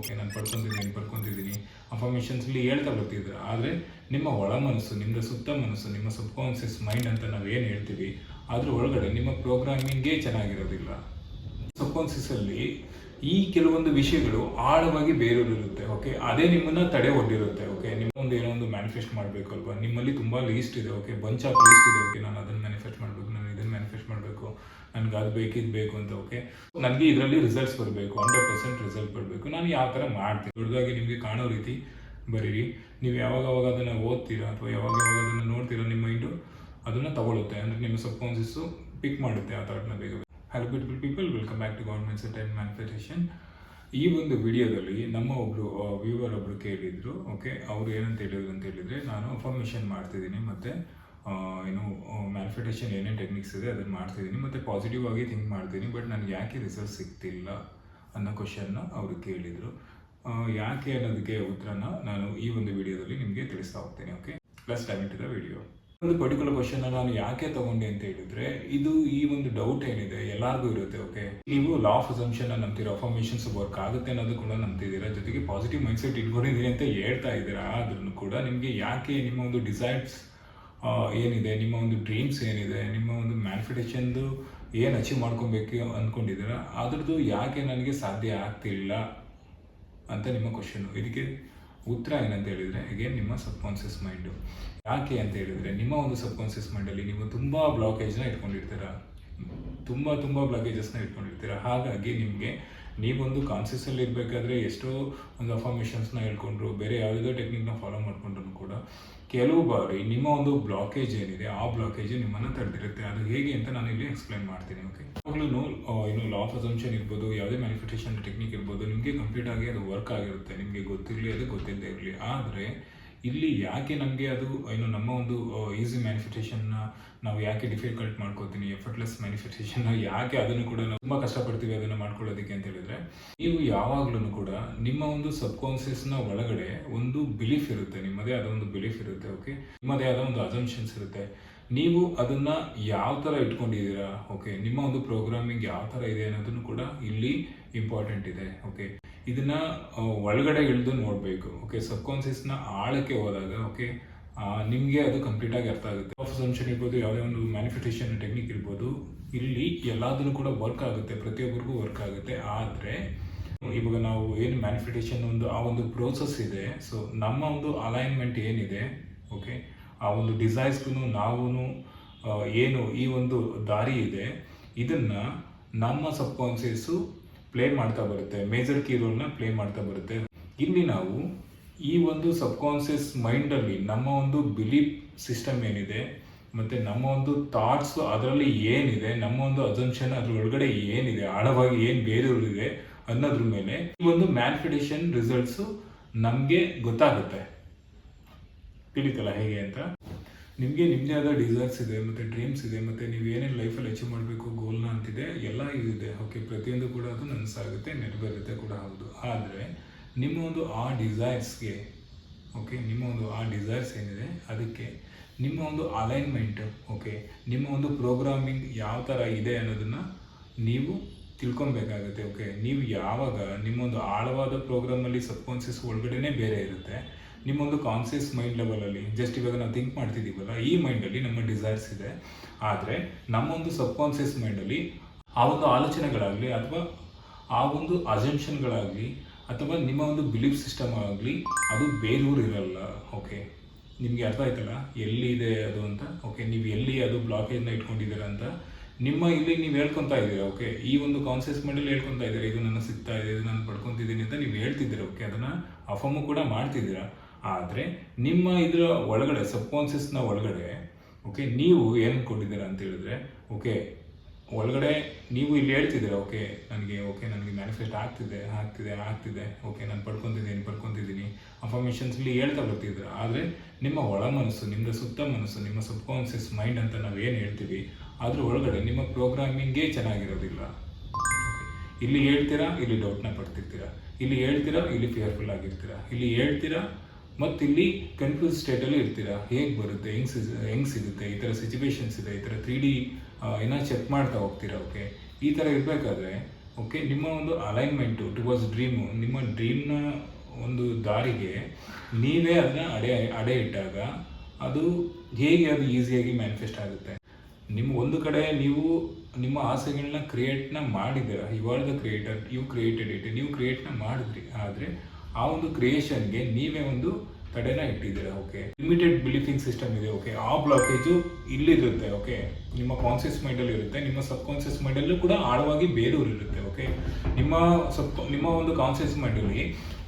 Okay ನಾನು ಪಡ್ಕೊತಿದ್ದೀನಿ ಅಫರ್ಮೇಷನ್ಸ್ಲಿ ಹೇಳ್ತಾ ಬರ್ತಿದ್ದೀರಾ. ಆದರೆ ನಿಮ್ಮ ಒಳ ಮನಸ್ಸು, ನಿಮ್ಮದು ಸುತ್ತ ಮನಸ್ಸು, ನಿಮ್ಮ ಸಬ್ಕಾನ್ಷಿಯಸ್ ಮೈಂಡ್ ಅಂತ ನಾವು ಏನು ಹೇಳ್ತೀವಿ ಅದ್ರ ಒಳಗಡೆ ನಿಮ್ಮ ಪ್ರೋಗ್ರಾಮಿಂಗೇ ಚೆನ್ನಾಗಿರೋದಿಲ್ಲ. ಸಬ್ಕಾನ್ಷಿಯಸ್ಸಲ್ಲಿ ಈ ಕೆಲವೊಂದು ವಿಷಯಗಳು ಆಳವಾಗಿ ಬೇರೂರಿರುತ್ತೆ. ಓಕೆ, ಅದೇ ನಿಮ್ಮನ್ನು ತಡೆ ಒಡ್ಡಿರುತ್ತೆ. ಓಕೆ, ನಿಮ್ಮೊಂದು ಏನೋ ಒಂದು ಮ್ಯಾನಿಫೆಸ್ಟ್ ಮಾಡಬೇಕು ಅಲ್ವಾ, ನಿಮ್ಮಲ್ಲಿ ತುಂಬ ಲೀಸ್ಟ್ ಇದೆ. ಓಕೆ, ಬಂಚ್ ಆಫ್ ಲೀಸ್ಟ್ ಇದೆ. ಓಕೆ, ನಾನು ಅದನ್ನು ಮ್ಯಾನಿಫೆಸ್ಟ್ ಮಾಡಬೇಕು, ನಾನು ಇದನ್ನು ಮ್ಯಾನಿಫೆಸ್ಟ್ ಮಾಡಬೇಕು, ನನಗೆ ಅದು ಬೇಕಿದ್ದು ಬೇಕು ಅಂತ. ಓಕೆ, ನನಗೆ ಇದರಲ್ಲಿ ರಿಸಲ್ಟ್ಸ್ ಬರಬೇಕು, 100% ರಿಸಲ್ಟ್ ಬರಬೇಕು, ನಾನು ಯಾವ ಥರ ಮಾಡ್ತೀನಿ ದೊಡ್ಡದಾಗಿ ನಿಮಗೆ ಕಾಣೋ ರೀತಿ ಬರೀರಿ. ನೀವು ಯಾವಾಗ ಅದನ್ನು ಓದ್ತೀರಾ ಅಥವಾ ಯಾವಾಗ ಅದನ್ನು ನೋಡ್ತೀರಾ, ನಿಮ್ಮ ಮೈಂಡು ಅದನ್ನು ತಗೊಳುತ್ತೆ. ಅಂದರೆ ನಿಮ್ಮ ಸಬ್ಕಾನ್ಷಿಯಸ್ಸು ಪಿಕ್ ಮಾಡುತ್ತೆ ಆ ಥರನ ಬೇಗ. Hello beautiful people, welcome back to God mindset and manifestation. ಈ ಒಂದು ವಿಡಿಯೋದಲ್ಲಿ ನಮ್ಮ ವ್ಯೂವರ್ ಒಬ್ಬರು ಕೇಳಿದರು. ಓಕೆ, ಅವರು ಏನಂತ ಹೇಳಿದ್ರು ಅಂತ ಹೇಳಿದರೆ, ನಾನು ಅಫರ್ಮೇಷನ್ ಮಾಡ್ತಿದ್ದೀನಿ ಮತ್ತು ಏನು ಮ್ಯಾನಿಫೆಸ್ಟೇಷನ್ ಏನೇನು ಟೆಕ್ನಿಕ್ಸ್ ಇದೆ ಅದನ್ನು ಮಾಡ್ತಿದ್ದೀನಿ ಮತ್ತು ಪಾಸಿಟಿವ್ ಆಗಿ ಥಿಂಕ್ ಮಾಡ್ತೀನಿ, ಬಟ್ ನನಗೆ ಯಾಕೆ ರಿಸಲ್ಟ್ ಸಿಗ್ತಿಲ್ಲ ಅನ್ನೋ ಕ್ವಶನ್ನ ಅವರು ಕೇಳಿದರು. ಯಾಕೆ ಅನ್ನೋದಕ್ಕೆ ಉತ್ತರನ ನಾನು ಈ ಒಂದು ವಿಡಿಯೋದಲ್ಲಿ ನಿಮಗೆ ತಿಳಿಸ್ತಾ ಹೋಗ್ತೀನಿ. Okay, plus time it the video. ಒಂದು ಪರ್ಟಿಕ್ಯುಲರ್ ಕ್ವಶನ್ನ ನಾನು ಯಾಕೆ ತಗೊಂಡೆ ಅಂತ ಹೇಳಿದ್ರೆ, ಇದು ಈ ಒಂದು ಡೌಟ್ ಏನಿದೆ ಎಲ್ಲರಿಗೂ ಇರುತ್ತೆ. ಓಕೆ, ನೀವು ಲಾ ಆಫ್ ಅಸಂಪ್ಷನ್ ನಂಬ್ತೀರಾ, ಅಫರ್ಮೇಷನ್ಸ್ ವರ್ಕ್ ಆಗುತ್ತೆ ಅನ್ನೋದು ಕೂಡ ನಂಬ್ತಿದ್ದೀರಾ, ಜೊತೆಗೆ ಪಾಸಿಟಿವ್ ಮೈಂಡ್ಸೆಟ್ ಇಟ್ಕೊಂಡಿದ್ದೀನಿ ಅಂತ ಹೇಳ್ತಾ ಇದ್ದೀರಾ. ಆದ್ರೂ ಕೂಡ ನಿಮಗೆ ಯಾಕೆ ನಿಮ್ಮ ಒಂದು ಡಿಸೈರ್ಸ್ ಏನಿದೆ, ನಿಮ್ಮ ಒಂದು ಡ್ರೀಮ್ಸ್ ಏನಿದೆ, ನಿಮ್ಮ ಒಂದು ಮ್ಯಾನಿಫೆಸ್ಟೇಷನ್ದು ಏನು ಅಚೀವ್ ಮಾಡ್ಕೊಬೇಕು ಅಂದ್ಕೊಂಡಿದ್ದೀರಾ, ಅದ್ರದ್ದು ಯಾಕೆ ನನಗೆ ಸಾಧ್ಯ ಆಗ್ತಿಲ್ಲ ಅಂತ ನಿಮ್ಮ ಕ್ವಶನ್ನು. ಇದಕ್ಕೆ ಉತ್ತರ ಏನಂತ ಹೇಳಿದರೆ, ಅಗೇನ್ ನಿಮ್ಮ ಸಬ್ಕಾನ್ಷಿಯಸ್ ಮೈಂಡು. ಯಾಕೆ ಅಂತ ಹೇಳಿದರೆ, ನಿಮ್ಮ ಒಂದು ಸಬ್ಕಾನ್ಷಿಯಸ್ ಮೈಂಡಲ್ಲಿ ನೀವು ತುಂಬ ಬ್ಲಾಕೇಜ್ನ ಇಟ್ಕೊಂಡಿರ್ತೀರ, ತುಂಬ ಬ್ಲಾಕೇಜಸ್ನ ಇಟ್ಕೊಂಡಿರ್ತೀರ. ಹಾಗಾಗಿ ನಿಮಗೆ ನೀವೊಂದು ಕಾನ್ಷಿಯಸ್ಸಲ್ಲಿ ಇರಬೇಕಾದ್ರೆ ಎಷ್ಟೋ ಒಂದು ಅಫರ್ಮೇಷನ್ಸ್ನ ಹೇಳ್ಕೊಂಡ್ರು, ಬೇರೆ ಯಾವುದೋ ಟೆಕ್ನಿಕ್ನ ಫಾಲೋ ಮಾಡಿಕೊಂಡ್ರು ಕೂಡ ಕೆಲವು ಬಾರಿ ನಿಮ್ಮ ಒಂದು ಬ್ಲಾಕೇಜ್ ಏನಿದೆ ಆ ಬ್ಲಾಕೇಜ್ ನಿಮ್ಮನ್ನು ತಡೆದಿರುತ್ತೆ. ಅದು ಹೇಗೆ ಅಂತ ನಾನು ಇಲ್ಲಿ ಎಕ್ಸ್ಪ್ಲೈನ್ ಮಾಡ್ತೀನಿ. ಓಕೆ, ಯಾವಾಗಲೂ ಏನು ಲಾ ಆಫ್ ಅಸಂಪ್ಷನ್ ಇರ್ಬೋದು, ಯಾವುದೇ ಮ್ಯಾನಿಫೆಸ್ಟೇಷನ್ ಟೆಕ್ನಿಕ್ ಇರ್ಬೋದು, ನಿಮಗೆ ಕಂಪ್ಲೀಟಾಗಿ ಅದು ವರ್ಕ್ ಆಗಿರುತ್ತೆ, ನಿಮಗೆ ಗೊತ್ತಿರಲಿ ಅದು ಗೊತ್ತಿಲ್ಲದೆ ಇರಲಿ. ಆದರೆ ಇಲ್ಲಿ ಯಾಕೆ ನಮಗೆ ಅದು ಏನು ನಮ್ಮ ಒಂದು ಈಸಿ ಮ್ಯಾನಿಫೆಸ್ಟೇಷನ್ನ ನಾವು ಯಾಕೆ ಡಿಫಿಕಲ್ಟ್ ಮಾಡ್ಕೋತೀನಿ, ಎಫರ್ಟ್ಲೆಸ್ ಮ್ಯಾನಿಫೆಸ್ಟೇಷನ್ನ ಯಾಕೆ ಅದನ್ನು ಕೂಡ ನಾವು ತುಂಬ ಕಷ್ಟಪಡ್ತೀವಿ ಅದನ್ನು ಮಾಡ್ಕೊಳ್ಳೋದಕ್ಕೆ ಅಂತ ಹೇಳಿದರೆ, ನೀವು ಯಾವಾಗಲೂ ಕೂಡ ನಿಮ್ಮ ಒಂದು ಸಬ್ಕಾನ್ಷಿಯಸ್ನ ಒಳಗಡೆ ಒಂದು ಬಿಲೀಫ್ ಇರುತ್ತೆ, ನಿಮ್ಮದೇ ಆದ ಒಂದು ಬಿಲೀಫ್ ಇರುತ್ತೆ. ಓಕೆ, ನಿಮ್ಮದೇ ಆದ ಒಂದು ಅಸಂಪ್ಷನ್ಸ್ ಇರುತ್ತೆ. ನೀವು ಅದನ್ನು ಯಾವ ಥರ ಇಟ್ಕೊಂಡಿದ್ದೀರಾ, ಓಕೆ, ನಿಮ್ಮ ಒಂದು ಪ್ರೋಗ್ರಾಮಿಂಗ್ ಯಾವ ಥರ ಇದೆ ಅನ್ನೋದನ್ನು ಕೂಡ ಇಲ್ಲಿ ಇಂಪಾರ್ಟೆಂಟ್ ಇದೆ. ಓಕೆ, ಇದನ್ನು ಒಳಗಡೆ ಇಳಿದು ನೋಡಬೇಕು. ಓಕೆ, ಸಬ್ಕಾನ್ಷಿಯಸ್ನ ಆಳಕ್ಕೆ ಹೋದಾಗ ಓಕೆ ನಿಮಗೆ ಅದು ಕಂಪ್ಲೀಟಾಗಿ ಅರ್ಥ ಆಗುತ್ತೆ. ಅಸಂಪ್ಷನ್ ಇರ್ಬೋದು, ಯಾವುದೇ ಒಂದು ಮ್ಯಾನಿಫೆಸ್ಟೇಷನ್ ಟೆಕ್ನಿಕ್ ಇರ್ಬೋದು, ಇಲ್ಲಿ ಎಲ್ಲದನ್ನು ಕೂಡ ವರ್ಕ್ ಆಗುತ್ತೆ, ಪ್ರತಿಯೊಬ್ಬರಿಗೂ ವರ್ಕ್ ಆಗುತ್ತೆ. ಆದರೆ ಇವಾಗ ನಾವು ಏನು ಮ್ಯಾನಿಫೆಸ್ಟೇಷನ್ ಆ ಒಂದು ಪ್ರೋಸೆಸ್ ಇದೆ, ಸೊ ನಮ್ಮ ಒಂದು ಅಲೈನ್ಮೆಂಟ್ ಏನಿದೆ, ಓಕೆ, ಆ ಒಂದು ಡಿಸೈರ್ಸ್ಗೂ ನಾವು ಏನು ಈ ಒಂದು ದಾರಿ ಇದೆ, ಇದನ್ನು ನಮ್ಮ ಸಬ್ಕಾನ್ಷಿಯಸ್ಸು ಪ್ಲೇ ಮಾಡ್ತಾ ಬರುತ್ತೆ, ಮೇಜರ್ ಕೀ ರೋಲ್ನ ಪ್ಲೇ ಮಾಡ್ತಾ ಬರುತ್ತೆ. ಇಲ್ಲಿ ನಾವು ಈ ಒಂದು ಸಬ್ಕಾನ್ಷಿಯಸ್ ಮೈಂಡಲ್ಲಿ ನಮ್ಮ ಒಂದು ಬಿಲೀಫ್ ಸಿಸ್ಟಮ್ ಏನಿದೆ ಮತ್ತು ನಮ್ಮ ಒಂದು ಥಾಟ್ಸು ಅದರಲ್ಲಿ ಏನಿದೆ, ನಮ್ಮ ಒಂದು ಅಸಂಪ್ಷನ್ ಅದ್ರ ಒಳಗಡೆ ಏನಿದೆ, ಆಳವಾಗಿ ಏನು ಬೇರೆಯವರಿದೆ ಅನ್ನೋದ್ರ ಮೇಲೆ ಈ ಒಂದು ಮ್ಯಾನಿಫೆಸ್ಟೇಷನ್ ರಿಸಲ್ಟ್ಸು ನಮಗೆ ಗೊತ್ತಾಗುತ್ತೆ. ತಿಳಿತಲ್ಲ ಹೇಗೆ ಅಂತ. ನಿಮಗೆ ನಿಮ್ಮದೇ ಆದ ಡಿಸೈರ್ಸ್ ಇದೆ ಮತ್ತು ಡ್ರೀಮ್ಸ್ ಇದೆ ಮತ್ತು ನೀವು ಏನೇನು ಲೈಫಲ್ಲಿ ಅಚೀವ್ ಮಾಡಬೇಕು ಗೋಲ್ನ ಅಂತಿದೆ, ಎಲ್ಲ ಇದೆ. ಓಕೆ, ಪ್ರತಿಯೊಂದು ಕೂಡ ಅದು ನನಸಾಗುತ್ತೆ, ನೆರವೇರುತ್ತೆ ಕೂಡ ಹೌದು. ಆದರೆ ನಿಮ್ಮ ಒಂದು ಆ ಡಿಸೈರ್ಸ್ಗೆ, ಓಕೆ, ನಿಮ್ಮ ಒಂದು ಆ ಡಿಸೈರ್ಸ್ ಏನಿದೆ ಅದಕ್ಕೆ ನಿಮ್ಮ ಒಂದು ಅಲೈನ್ಮೆಂಟ್, ಓಕೆ, ನಿಮ್ಮ ಒಂದು ಪ್ರೋಗ್ರಾಮಿಂಗ್ ಯಾವ ಥರ ಇದೆ ಅನ್ನೋದನ್ನು ನೀವು ತಿಳ್ಕೊಬೇಕಾಗುತ್ತೆ. ಓಕೆ, ನೀವು ಯಾವಾಗ ನಿಮ್ಮೊಂದು ಆಳವಾದ ಪ್ರೋಗ್ರಾಮಲ್ಲಿ ಸಬ್ಕಾನ್ಷಿಯಸ್ ಒಳಗಡೆನೇ ಬೇರೆ ಇರುತ್ತೆ, ನಿಮ್ಮೊಂದು ಕಾನ್ಷಿಯಸ್ ಮೈಂಡ್ ಲೆವೆಲಲ್ಲಿ ಜಸ್ಟ್ ಇವಾಗ ನಾವು ಥಿಂಕ್ ಮಾಡ್ತಿದ್ದೀವಲ್ಲ, ಈ ಮೈಂಡಲ್ಲಿ ನಮ್ಮ ಡಿಸೈರ್ಸ್ ಇದೆ. ಆದರೆ ನಮ್ಮೊಂದು ಸಬ್ಕಾನ್ಷಿಯಸ್ ಮೈಂಡಲ್ಲಿ ಆ ಒಂದು ಆಲೋಚನೆಗಳಾಗಲಿ ಅಥವಾ ಆ ಒಂದು ಅಸಂಪ್ಷನ್ಗಳಾಗಲಿ ಅಥವಾ ನಿಮ್ಮ ಒಂದು ಬಿಲೀಫ್ ಸಿಸ್ಟಮ್ ಆಗಲಿ ಅದು ಬೇರೂರು ಇರಲ್ಲ. ಓಕೆ, ನಿಮಗೆ ಅರ್ಥ ಆಯ್ತಲ್ಲ ಎಲ್ಲಿ ಇದೆ ಅದು ಅಂತ. ಓಕೆ, ನೀವು ಎಲ್ಲಿ ಅದು ಬ್ಲಾಕೇಜ್ನ ಇಟ್ಕೊಂಡಿದ್ದೀರ ಅಂತ ನಿಮ್ಮ ಇಲ್ಲಿ ನೀವು ಹೇಳ್ಕೊತಾ ಇದ್ದೀರಾ. ಓಕೆ, ಈ ಒಂದು ಕಾನ್ಷಿಯಸ್ ಮೈಂಡಲ್ಲಿ ಹೇಳ್ಕೊತಾ ಇದ್ದೀರಾ, ಇದು ನನ್ನ ಸಿಗ್ತಾ ಇದೆ, ಇದು ನಾನು ಪಡ್ಕೊತಿದ್ದೀನಿ ಅಂತ ನೀವು ಹೇಳ್ತಿದ್ದೀರಾ. ಓಕೆ, ಅದನ್ನು ಅಫರ್ಮು ಕೂಡ ಮಾಡ್ತಿದ್ದೀರಾ. ಆದರೆ ನಿಮ್ಮ ಇದರ ಒಳಗಡೆ ಸಬ್ಕಾನ್ಷಿಯಸ್ನ ಒಳಗಡೆ ಓಕೆ ನೀವು ಏನು ಅಂದ್ಕೊಂಡಿದ್ದೀರಾ ಅಂತ ಹೇಳಿದ್ರೆ, ಓಕೆ ಒಳಗಡೆ ನೀವು ಇಲ್ಲಿ ಹೇಳ್ತಿದ್ದೀರಾ, ಓಕೆ ನನಗೆ ಮ್ಯಾನಿಫೆಸ್ಟ್ ಆಗ್ತಿದೆ, ಓಕೆ ನಾನು ಪಡ್ಕೊತಿದ್ದೀನಿ ಅಫರ್ಮೇಷನ್ಸ್ಲಿ ಹೇಳ್ತಾ ಬರ್ತಿದ್ದೀರಾ. ಆದರೆ ನಿಮ್ಮ ಒಳ ಮನಸ್ಸು, ನಿಮ್ಮದು ಸುತ್ತ ಮನಸ್ಸು, ನಿಮ್ಮ ಸಬ್ಕಾನ್ಷಿಯಸ್ ಮೈಂಡ್ ಅಂತ ನಾವು ಏನು ಹೇಳ್ತೀವಿ ಅದ್ರ ಒಳಗಡೆ ನಿಮ್ಮ ಪ್ರೋಗ್ರಾಮಿಂಗೇ ಚೆನ್ನಾಗಿರೋದಿಲ್ಲ. ಇಲ್ಲಿ ಹೇಳ್ತೀರಾ, ಇಲ್ಲಿ ಡೌಟ್ನ ಪಡ್ತಿರ್ತೀರಾ, ಇಲ್ಲಿ ಹೇಳ್ತೀರಾ, ಇಲ್ಲಿ ಫಿಯರ್ಫುಲ್ ಆಗಿರ್ತೀರಾ, ಇಲ್ಲಿ ಹೇಳ್ತೀರಾ ಮತ್ತು ಇಲ್ಲಿ ಕನ್ಫ್ಯೂಸ್ ಸ್ಟೇಟಲ್ಲಿ ಇರ್ತೀರಾ. ಹೇಗೆ ಬರುತ್ತೆ, ಹೆಂಗೆ ಸಿಗುತ್ತೆ, ಈ ಥರ ಸಿಚುವೇಶನ್ಸ್ ಇದೆ, ಈ ಥರ 3D ಏನೋ ಚೆಕ್ ಮಾಡ್ತಾ ಹೋಗ್ತೀರಾ. ಓಕೆ, ಈ ಥರ ಇರಬೇಕಾದ್ರೆ ಓಕೆ, ನಿಮ್ಮ ಒಂದು ಅಲೈನ್ಮೆಂಟು ಟುವರ್ಡ್ಸ್ ಡ್ರೀಮು, ನಿಮ್ಮ ಡ್ರೀಮ್ನ ಒಂದು ದಾರಿಗೆ ನೀವೇ ಅದನ್ನ ಅಡೆ ಇಟ್ಟಾಗ ಅದು ಹೇಗೆ ಅದು ಈಸಿಯಾಗಿ ಮ್ಯಾನಿಫೆಸ್ಟ್ ಆಗುತ್ತೆ. ನಿಮ್ಮ ಒಂದು ಕಡೆ ನೀವು ನಿಮ್ಮ ಆಸೆಗಳನ್ನ ಕ್ರಿಯೇಟ್ನ ಮಾಡಿದ್ದೀರ, you are the creator, you created it, ನೀವು ಕ್ರಿಯೇಟ್ನ ಮಾಡಿದ್ರಿ. ಆದರೆ ಆ ಒಂದು ಕ್ರಿಯೇಷನ್ಗೆ ನೀವೇ ಒಂದು ತಡೆನ ಇಟ್ಟಿದ್ದೀರಾ. ಓಕೆ, ಲಿಮಿಟೆಡ್ ಬಿಲೀಫಿಂಗ್ ಸಿಸ್ಟಮ್ ಇದೆ. ಓಕೆ, ಆ ಬ್ಲಾಕೇಜು ಇಲ್ಲಿರುತ್ತೆ. ಓಕೆ, ನಿಮ್ಮ ಕಾನ್ಷಿಯಸ್ ಮೈಂಡಲ್ಲಿ ಇರುತ್ತೆ, ನಿಮ್ಮ ಸಬ್ ಕಾನ್ಷಿಯಸ್ ಮೈಂಡಲ್ಲೂ ಕೂಡ ಆಳವಾಗಿ ಬೇರೂರು ಇರುತ್ತೆ. ಓಕೆ, ನಿಮ್ಮ ಒಂದು ಕಾನ್ಷಿಯಸ್ ಮೈಂಡಲ್ಲಿ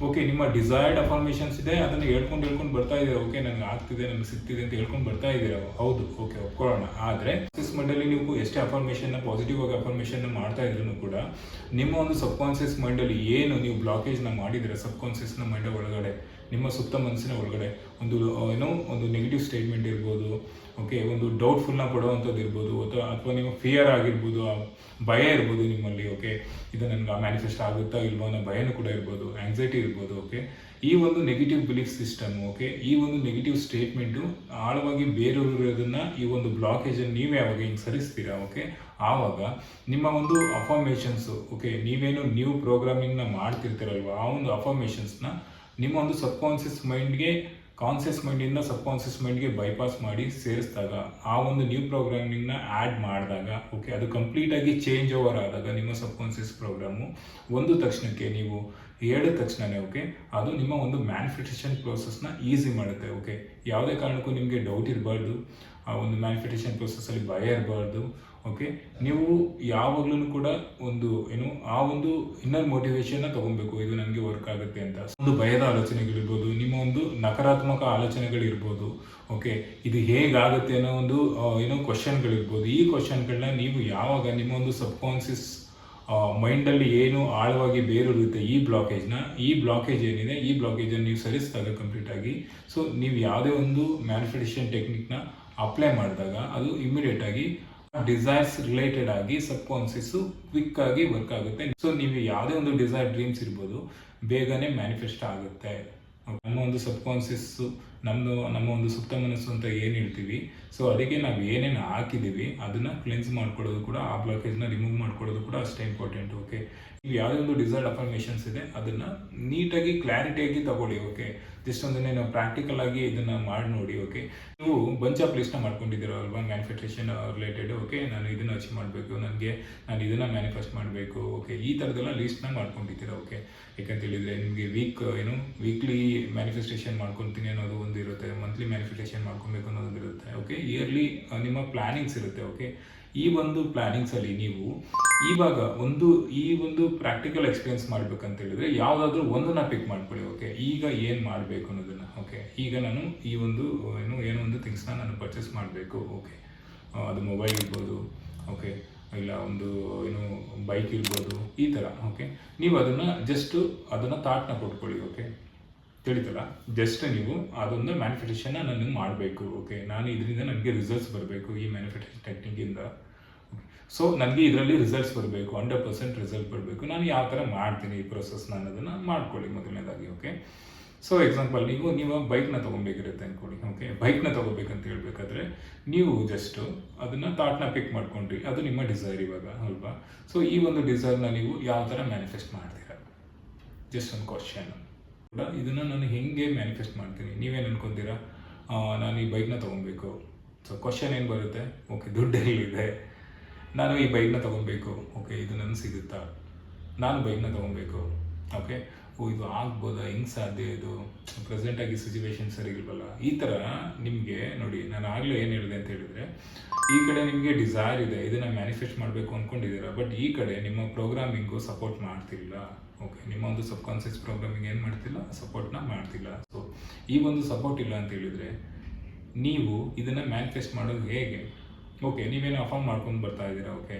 ಓಕೆ ನಿಮ್ಮ ಡಿಸೈರ್ಡ್ ಅಫರ್ಮೇಷನ್ಸ್ ಇದೆ, ಅದನ್ನು ಹೇಳ್ಕೊಂಡು ಬರ್ತಾ ಇದ್ದೀರಾ. ಓಕೆ, ನನಗೆ ಆಗ್ತಿದೆ, ನನಗೆ ಸಿಗ್ತಿದೆ ಅಂತ ಹೇಳ್ಕೊಂಡು ಬರ್ತಾ ಇದ್ದೀರಾ. ಹೌದು, ಓಕೆ, ಒಪ್ಕೊಳ್ಳೋಣ. ಆದರೆ ಕಾನ್ಷಿಯಸ್ ಮೈಂಡಲ್ಲಿ ನೀವು ಎಷ್ಟೇ ಅಫರ್ಮೇಷನ್ನ ಪಾಸಿಟಿವ್ ಆಗಿ ಅಫರ್ಮೇಷನ್ನ ಮಾಡ್ತಾ ಇದ್ರೂ ಕೂಡ ನಿಮ್ಮ ಒಂದು ಸಬ್ ಕಾನ್ಷಿಯಸ್ ಮೈಂಡಲ್ಲಿ ಏನು ನೀವು ಬ್ಲಾಕೇಜ್ನ ಮಾಡಿದ್ದೀರಾ, ಸಬ್ ಕಾನ್ಷಿಯಸ್ನ ಮೈಂಡ್ ಒಳಗಡೆ, ನಿಮ್ಮ ಸುತ್ತ ಮನಸ್ಸಿನ ಒಳಗಡೆ ಒಂದು ನೆಗೆಟಿವ್ ಸ್ಟೇಟ್ಮೆಂಟ್ ಇರ್ಬೋದು. ಓಕೆ, ಒಂದು ಡೌಟ್ಫುಲ್ನ ಪಡುವಂಥದ್ದು ಇರ್ಬೋದು, ಅಥವಾ ನಿಮ್ಮ ಫಿಯರ್ ಆಗಿರ್ಬೋದು, ಭಯ ಇರ್ಬೋದು ನಿಮ್ಮಲ್ಲಿ. ಓಕೆ, ಇದು ನನಗೆ ಮ್ಯಾನಿಫೆಸ್ಟ್ ಆಗುತ್ತಾ ಇಲ್ವೋ ಅನ್ನೋ ಭಯನೂ ಕೂಡ ಇರ್ಬೋದು, ಆಂಗ್ಸೈಟಿ ಇರ್ಬೋದು. ಓಕೆ, ಈ ಒಂದು ನೆಗೆಟಿವ್ ಬಿಲೀಫ್ ಸಿಸ್ಟಮ್, ಓಕೆ, ಈ ಒಂದು ನೆಗೆಟಿವ್ ಸ್ಟೇಟ್ಮೆಂಟು ಆಳವಾಗಿ ಬೇರೆಯವರದನ್ನು ಈ ಒಂದು ಬ್ಲಾಕೇಜನ್ನು ನೀವೇ ಯಾವಾಗ ಹಿಂಗೆ ಸರಿಸ್ತೀರಾ. ಓಕೆ, ಆವಾಗ ನಿಮ್ಮ ಒಂದು ಅಫರ್ಮೇಷನ್ಸು, ಓಕೆ, ನೀವೇನು ನ್ಯೂ ಪ್ರೋಗ್ರಾಮಿಂಗ್ನ ಮಾಡ್ತಿರ್ತೀರಲ್ವ, ಆ ಒಂದು ಅಫರ್ಮೇಷನ್ಸ್ನ ನಿಮ್ಮ ಒಂದು ಸಬ್ ಕಾನ್ಷಿಯಸ್ ಮೈಂಡ್ಗೆ ಕಾನ್ಷಿಯಸ್ ಮೈಂಡಿಂದ ಸಬ್ ಕಾನ್ಷಿಯಸ್ ಮೈಂಡ್ಗೆ ಬೈಪಾಸ್ ಮಾಡಿ ಸೇರಿಸಿದಾಗ, ಆ ಒಂದು ನ್ಯೂ ಪ್ರೋಗ್ರಾಮಿಂಗ್ನ ಆ್ಯಡ್ ಮಾಡಿದಾಗ, ಓಕೆ, ಅದು ಕಂಪ್ಲೀಟಾಗಿ ಚೇಂಜ್ ಓವರ್ ಆದಾಗ ನಿಮ್ಮ ಸಬ್ ಕಾನ್ಷಿಯಸ್ ಪ್ರೋಗ್ರಾಮು ಒಂದು ತಕ್ಷಣಕ್ಕೆ ನೀವು ಹೇಳಿದ ತಕ್ಷಣವೇ ಓಕೆ ಅದು ನಿಮ್ಮ ಒಂದು ಮ್ಯಾನಿಫೆಸ್ಟೇಷನ್ ಪ್ರೋಸೆಸ್ನ ಈಸಿ ಮಾಡುತ್ತೆ. ಓಕೆ, ಯಾವುದೇ ಕಾರಣಕ್ಕೂ ನಿಮಗೆ ಡೌಟ್ ಇರಬಾರ್ದು, ಆ ಒಂದು ಮ್ಯಾನಿಫೆಸ್ಟೇಷನ್ ಪ್ರೋಸೆಸ್ಸಲ್ಲಿ ಭಯ ಇರಬಾರ್ದು. ಓಕೆ, ನೀವು ಯಾವಾಗಲೂ ಕೂಡ ಆ ಒಂದು ಇನ್ನರ್ ಮೋಟಿವೇಶನ್ನ ತೊಗೊಬೇಕು, ಇದು ನನಗೆ ವರ್ಕ್ ಆಗುತ್ತೆ ಅಂತ. ಒಂದು ಭಯದ ಆಲೋಚನೆಗಳಿರ್ಬೋದು, ನಿಮ್ಮ ಒಂದು ನಕಾರಾತ್ಮಕ ಆಲೋಚನೆಗಳಿರ್ಬೋದು. ಓಕೆ, ಇದು ಹೇಗಾಗುತ್ತೆ ಅನ್ನೋ ಒಂದು ಕ್ವಶನ್ಗಳಿರ್ಬೋದು. ಈ ಕ್ವಶನ್ಗಳನ್ನ ನೀವು ಯಾವಾಗ ನಿಮ್ಮ ಒಂದು ಸಬ್ ಕಾನ್ಷಿಯಸ್ ಮೈಂಡಲ್ಲಿ ಏನು ಆಳವಾಗಿ ಬೇರೂರುತ್ತೆ ಈ ಬ್ಲಾಕೇಜ್ ಏನಿದೆ, ಈ ಬ್ಲಾಕೇಜನ್ನು ನೀವು ಸರಿಸಿದಾಗ ಕಂಪ್ಲೀಟಾಗಿ, ಸೊ ನೀವು ಯಾವುದೇ ಒಂದು ಮ್ಯಾನಿಫೆಸ್ಟೇಷನ್ ಟೆಕ್ನಿಕ್ನ ಅಪ್ಲೈ ಮಾಡಿದಾಗ ಅದು ಇಮಿಡಿಯೇಟಾಗಿ ಡಿಸೈರ್ಸ್ ರಿಲೇಟೆಡ್ ಆಗಿ ಸಬ್ ಕಾನ್ಷಿಯಸ್ಸು ಕ್ವಿಕ್ ಆಗಿ ವರ್ಕ್ ಆಗುತ್ತೆ. ಸೊ ನೀವು ಯಾವುದೇ ಒಂದು ಡಿಸೈರ್ ಡ್ರೀಮ್ಸ್ ಇರ್ಬೋದು, ಬೇಗನೆ ಮ್ಯಾನಿಫೆಸ್ಟ್ ಆಗುತ್ತೆ. ನಮ್ಮ ಒಂದು ಸಬ್ ಕಾನ್ಷಿಯಸ್ಸು ನಮ್ಮ ಒಂದು ಸುತ್ತ ಮನಸ್ಸು ಅಂತ ಏನು ಹೇಳ್ತೀವಿ, ಸೊ ಅದಕ್ಕೆ ನಾವು ಏನೇನು ಹಾಕಿದ್ದೀವಿ ಅದನ್ನು ಕ್ಲೆನ್ಸ್ ಮಾಡ್ಕೊಳ್ಳೋದು ಕೂಡ, ಆ ಬ್ಲಾಕೇಜ್ನ ರಿಮೂವ್ ಮಾಡ್ಕೊಳ್ಳೋದು ಕೂಡ ಅಷ್ಟೇ ಇಂಪಾರ್ಟೆಂಟ್. ಓಕೆ, ನೀವು ಯಾವುದೇ ಒಂದು ಡಿಸೈರ್ಡ್ ಅಫರ್ಮೇಷನ್ಸ್ ಇದೆ ಅದನ್ನು ನೀಟಾಗಿ ಕ್ಲಾರಿಟಿಯಾಗಿ ತಗೊಳ್ಳಿ. ಓಕೆ, ಜಸ್ಟ್ ಒಂದನ್ನೇ ನಾವು ಪ್ರಾಕ್ಟಿಕಲ್ ಆಗಿ ಇದನ್ನು ಮಾಡಿ ನೋಡಿ. ಓಕೆ, ನೀವು ಬಂಚ್ ಆಫ್ ಲಿಸ್ಟ್ನ ಮಾಡ್ಕೊಂಡಿದ್ದೀರಲ್ವಾ ಮ್ಯಾನಿಫೆಸ್ಟೇಷನ್ ರಿಲೇಟೆಡ್. ಓಕೆ, ನಾನು ಇದನ್ನು ಅಚೀವ್ ಮಾಡಬೇಕು, ನಾನು ಇದನ್ನು ಮ್ಯಾನಿಫೆಸ್ಟ್ ಮಾಡಬೇಕು. ಓಕೆ, ಈ ಥರದ್ದೆಲ್ಲ ಲಿಸ್ಟ್ನ ಮಾಡ್ಕೊಂಡಿದ್ದೀರಾ. ಓಕೆ, ಯಾಕಂತ ಹೇಳಿದರೆ ನಿಮಗೆ ವೀಕ್ಲಿ ಮ್ಯಾನಿಫೆಸ್ಟೇಷನ್ ಮಾಡ್ಕೊತೀನಿ ಅನ್ನೋದು ಒಂದು ಇರುತ್ತೆ, ಮಂತ್ಲಿ ಮ್ಯಾನಿಫೆಸ್ಟೇಷನ್ ಮಾಡ್ಕೊಬೇಕು ಅನ್ನೋದು ಇರುತ್ತೆ. ಓಕೆ, ಇಯರ್ಲಿ ನಿಮ್ಮ ಪ್ಲ್ಯಾನಿಂಗ್ಸ್ ಇರುತ್ತೆ. ಓಕೆ, ಈ ಒಂದು ಪ್ಲ್ಯಾನಿಂಗ್ಸಲ್ಲಿ ನೀವು ಇವಾಗ ಈ ಒಂದು ಪ್ರಾಕ್ಟಿಕಲ್ ಎಕ್ಸ್ಪೀರಿಯನ್ಸ್ ಮಾಡ್ಬೇಕಂತ ಹೇಳಿದ್ರೆ ಯಾವುದಾದ್ರೂ ಒಂದನ್ನು ಪಿಕ್ ಮಾಡ್ಕೊಳ್ಳಿ. ಓಕೆ, ಈಗ ಏನು ಮಾಡಬೇಕು ಅನ್ನೋದನ್ನು. ಓಕೆ, ಈಗ ನಾನು ಈ ಒಂದು ಏನೋ ಒಂದು ಥಿಂಗ್ಸ್ನ ನಾನು ಪರ್ಚೇಸ್ ಮಾಡಬೇಕು. ಓಕೆ, ಅದು ಮೊಬೈಲ್ ಇರ್ಬೋದು, ಓಕೆ, ಇಲ್ಲ ಒಂದು ಬೈಕ್ ಇರ್ಬೋದು, ಈ ಥರ. ಓಕೆ, ನೀವು ಅದನ್ನು ಥಾಟ್ನ ಕೊಟ್ಕೊಳ್ಳಿ. ಓಕೆ, ತಿಳಿತಲ್ಲ, ಜಸ್ಟ್ ನೀವು ಅದೊಂದು ಮ್ಯಾನಿಫೆಸ್ಟೇಷನ್ನ ನನಗೆ ಮಾಡಬೇಕು. ಓಕೆ, ನಾನು ಇದರಿಂದ ನನಗೆ ರಿಸಲ್ಟ್ಸ್ ಬರಬೇಕು, ಈ ಮ್ಯಾನಿಫೆಸ್ಟೇಷನ್ ಟೆಕ್ನಿಕ್ಕಿಂದ. ಸೊ ನನಗೆ ಇದರಲ್ಲಿ ರಿಸಲ್ಟ್ಸ್ ಬರಬೇಕು, 100% ರಿಸಲ್ಟ್ ಬರಬೇಕು, ನಾನು ಯಾವ ಥರ ಮಾಡ್ತೀನಿ ಈ ಪ್ರೊಸೆಸ್ನ ಅನ್ನೋದನ್ನು ಮಾಡ್ಕೊಳ್ಳಿ ಮೊದಲನೇದಾಗಿ. ಓಕೆ, ಸೊ ಎಕ್ಸಾಂಪಲ್ ನೀವು ಬೈಕ್ನ ತೊಗೊಬೇಕಿರುತ್ತೆ ಅಂದ್ಕೊಳ್ಳಿ. ಓಕೆ, ಬೈಕ್ನ ತೊಗೋಬೇಕಂತ ಹೇಳ್ಬೇಕಾದ್ರೆ ನೀವು ಜಸ್ಟು ಅದನ್ನು ಥಾಟ್ನ ಪಿಕ್ ಮಾಡ್ಕೊಂಡ್ರಿ, ಅದು ನಿಮ್ಮ ಡಿಸೈರ್ ಇವಾಗ ಅಲ್ವಾ. ಸೊ ಈ ಒಂದು ಡಿಸೈರ್ನ ನೀವು ಯಾವ ಥರ ಮ್ಯಾನಿಫೆಸ್ಟ್ ಮಾಡ್ತೀರಾ, ಜಸ್ಟ್ ಒಂದು ಕ್ವಶನ್. ಇದನ್ನು ನಾನು ಹೆಂಗೆ ಮ್ಯಾನಿಫೆಸ್ಟ್ ಮಾಡ್ತೀನಿ, ನೀವೇನು ಅನ್ಕೊತೀರಾ, ನಾನು ಈ ಬೈಕ್ನ ತೊಗೊಬೇಕು. ಸೊ ಕ್ವಶನ್ ಏನು ಬರುತ್ತೆ, ಓಕೆ, ದುಡ್ಡು ಎಲ್ಲಿದೆ, ನಾನು ಈ ಬೈಕ್ನ ತೊಗೊಬೇಕು. ಓಕೆ, ಇದು ನನಗೆ ಸಿಗುತ್ತಾ, ನಾನು ಬೈಕ್ನ ತೊಗೊಬೇಕು. ಓಕೆ, ಇದು ಆಗ್ಬೋದಾ, ಹೆಂಗೆ ಸಾಧ್ಯ, ಇದು ಪ್ರೆಸೆಂಟಾಗಿ ಸಿಚುವೇಶನ್ ಸರಿಗಿಲ್ವಲ್ಲ. ಈ ಥರ ನಿಮಗೆ ನೋಡಿ, ನಾನು ಆಗಲೇ ಏನು ಹೇಳಿದೆ ಅಂತ ಹೇಳಿದರೆ, ಈ ಕಡೆ ನಿಮಗೆ ಡಿಸೈರ್ ಇದೆ, ಇದನ್ನು ಮ್ಯಾನಿಫೆಸ್ಟ್ ಮಾಡಬೇಕು ಅಂದ್ಕೊಂಡಿದ್ದೀರಾ, ಬಟ್ ಈ ಕಡೆ ನಿಮ್ಮ ಪ್ರೋಗ್ರಾಮಿಂಗು ಸಪೋರ್ಟ್ ಮಾಡ್ತಿಲ್ಲ. ಓಕೆ, ನಿಮ್ಮ ಒಂದು ಸಬ್ ಕಾನ್ಷಿಯಸ್ ಪ್ರೋಗ್ರಾಮಿಂಗ್ ಏನು ಮಾಡ್ತಿಲ್ಲ, ಸಪೋರ್ಟ್ನ ಮಾಡ್ತಿಲ್ಲ. ಸೊ ಈ ಒಂದು ಸಪೋರ್ಟ್ ಇಲ್ಲ ಅಂತ ಹೇಳಿದರೆ ನೀವು ಇದನ್ನು ಮ್ಯಾನಿಫೆಸ್ಟ್ ಮಾಡೋದು ಹೇಗೆ. ಓಕೆ, ನೀವೇನು ಅಫರ್ಮ್ ಮಾಡ್ಕೊಂಡು ಬರ್ತಾ ಇದ್ದೀರಾ. ಓಕೆ,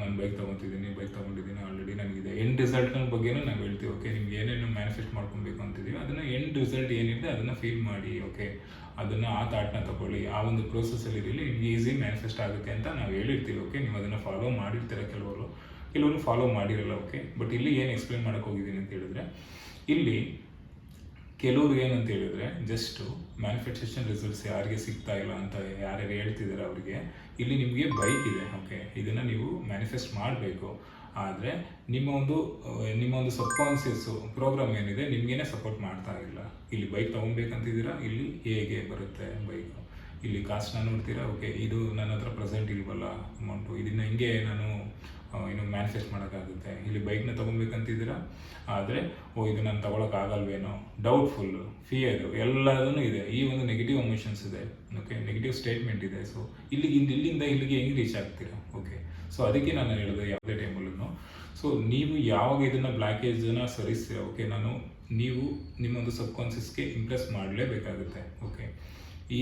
ನಾನು ಬೈಕ್ ತೊಗೊಂಡಿದ್ದೀನಿ ಆಲ್ರೆಡಿ, ನನಗಿದೆ ಎಂಡ್ ರಿಸಲ್ಟ್ನ ಬಗ್ಗೆನೂ ನಾವು ಹೇಳ್ತೀವಿ. ಓಕೆ, ನಿಮ್ಗೆ ಏನೇನು ಮ್ಯಾನಿಫೆಸ್ಟ್ ಮಾಡ್ಕೊಬೇಕು ಅಂತಿದ್ದೀವಿ ಅದನ್ನು ಎಂಡ್ ರಿಸಲ್ಟ್ ಏನಿದೆ ಅದನ್ನು ಫೀಲ್ ಮಾಡಿ. ಓಕೆ, ಅದನ್ನು ಆ ಥಾಟ್ನ ತೊಗೊಳ್ಳಿ, ಆ ಒಂದು ಪ್ರೋಸೆಸ್ಸಲ್ಲಿ ಇರಲಿ, ನಿಮ್ಗೆ ಈಸಿ ಮ್ಯಾನಿಫೆಸ್ಟ್ ಆಗುತ್ತೆ ಅಂತ ನಾವು ಹೇಳಿರ್ತೀವಿ. ಓಕೆ, ನೀವು ಅದನ್ನು ಫಾಲೋ ಮಾಡಿರ್ತೀರ, ಕೆಲವರು ಫಾಲೋ ಮಾಡಿರಲ್ಲ. ಓಕೆ, ಬಟ್ ಇಲ್ಲಿ ಏನು ಎಕ್ಸ್ಪ್ಲೇನ್ ಮಾಡೋಕ್ಕೆ ಹೋಗಿದ್ದೀನಿ ಅಂತ ಹೇಳಿದ್ರೆ, ಇಲ್ಲಿ ಕೆಲವರು ಏನಂತ ಹೇಳಿದ್ರೆ ಜಸ್ಟು ಮ್ಯಾನಿಫೆಸ್ಟೇಷನ್ ರಿಸಲ್ಟ್ಸ್ ಯಾರಿಗೆ ಸಿಗ್ತಾ ಇಲ್ಲ ಅಂತ ಯಾರ್ಯಾರು ಹೇಳ್ತಿದ್ದಾರೆ ಅವರಿಗೆ, ಇಲ್ಲಿ ನಿಮಗೆ ಬೈಕ್ ಇದೆ. ಓಕೆ, ಇದನ್ನು ನೀವು ಮ್ಯಾನಿಫೆಸ್ಟ್ ಮಾಡಬೇಕು. ಆದರೆ ನಿಮ್ಮ ಒಂದು ಸಬ್ಕಾನ್ಸಿಯಸ್ಸು ಪ್ರೋಗ್ರಾಮ್ ಏನಿದೆ ನಿಮಗೇನೆ ಸಪೋರ್ಟ್ ಮಾಡ್ತಾ ಇಲ್ಲ. ಇಲ್ಲಿ ಬೈಕ್ ತೊಗೊಬೇಕಂತಿದ್ದೀರಾ, ಇಲ್ಲಿ ಹೇಗೆ ಬರುತ್ತೆ ಬೈಕು, ಇಲ್ಲಿ ಕಾಸ್ಟ್ನ ನೋಡ್ತೀರಾ, ಓಕೆ ಇದು ನನ್ನ ಹತ್ರ ಪ್ರೆಸೆಂಟ್ ಇಲ್ವಲ್ಲ ಅಮೌಂಟು, ಇದನ್ನು ಹಿಂಗೆ ನಾನು ಏನು ಮ್ಯಾನಿಫೆಸ್ಟ್ ಮಾಡೋಕ್ಕಾಗುತ್ತೆ. ಇಲ್ಲಿ ಬೈಕ್ನ ತೊಗೊಬೇಕಂತಿದ್ದೀರಾ, ಆದರೆ ಇದು ನಾನು ತೊಗೊಳಕ್ಕಾಗಲ್ವೇನೋ, ಡೌಟ್ಫುಲ್ಲು, ಫಿಯರು ಎಲ್ಲದೂ ಇದೆ. ಈ ಒಂದು ನೆಗೆಟಿವ್ ಎಮೋಷನ್ಸ್ ಇದೆ, ಓಕೆ, ನೆಗೆಟಿವ್ ಸ್ಟೇಟ್ಮೆಂಟ್ ಇದೆ. ಸೊ ಇಲ್ಲಿಂದ ಇಲ್ಲಿಗೆ ಹೆಂಗೆ ರೀಚ್ ಆಗ್ತೀರಾ? ಓಕೆ, ಸೊ ಅದಕ್ಕೆ ನಾನು ಹೇಳಿದೆ ಯಾವುದೇ ಟೈಮಲ್ಲೂ. ಸೊ ನೀವು ಯಾವಾಗ ಇದನ್ನು ಬ್ಲಾಕೇಜನ್ನು ಸರಿಸ್ತೀರ, ಓಕೆ, ನೀವು ನಿಮ್ಮೊಂದು ಸಬ್ಕಾನ್ಷಿಯಸ್ಗೆ ಇಂಪ್ರೆಸ್ ಮಾಡಲೇಬೇಕಾಗುತ್ತೆ. ಓಕೆ,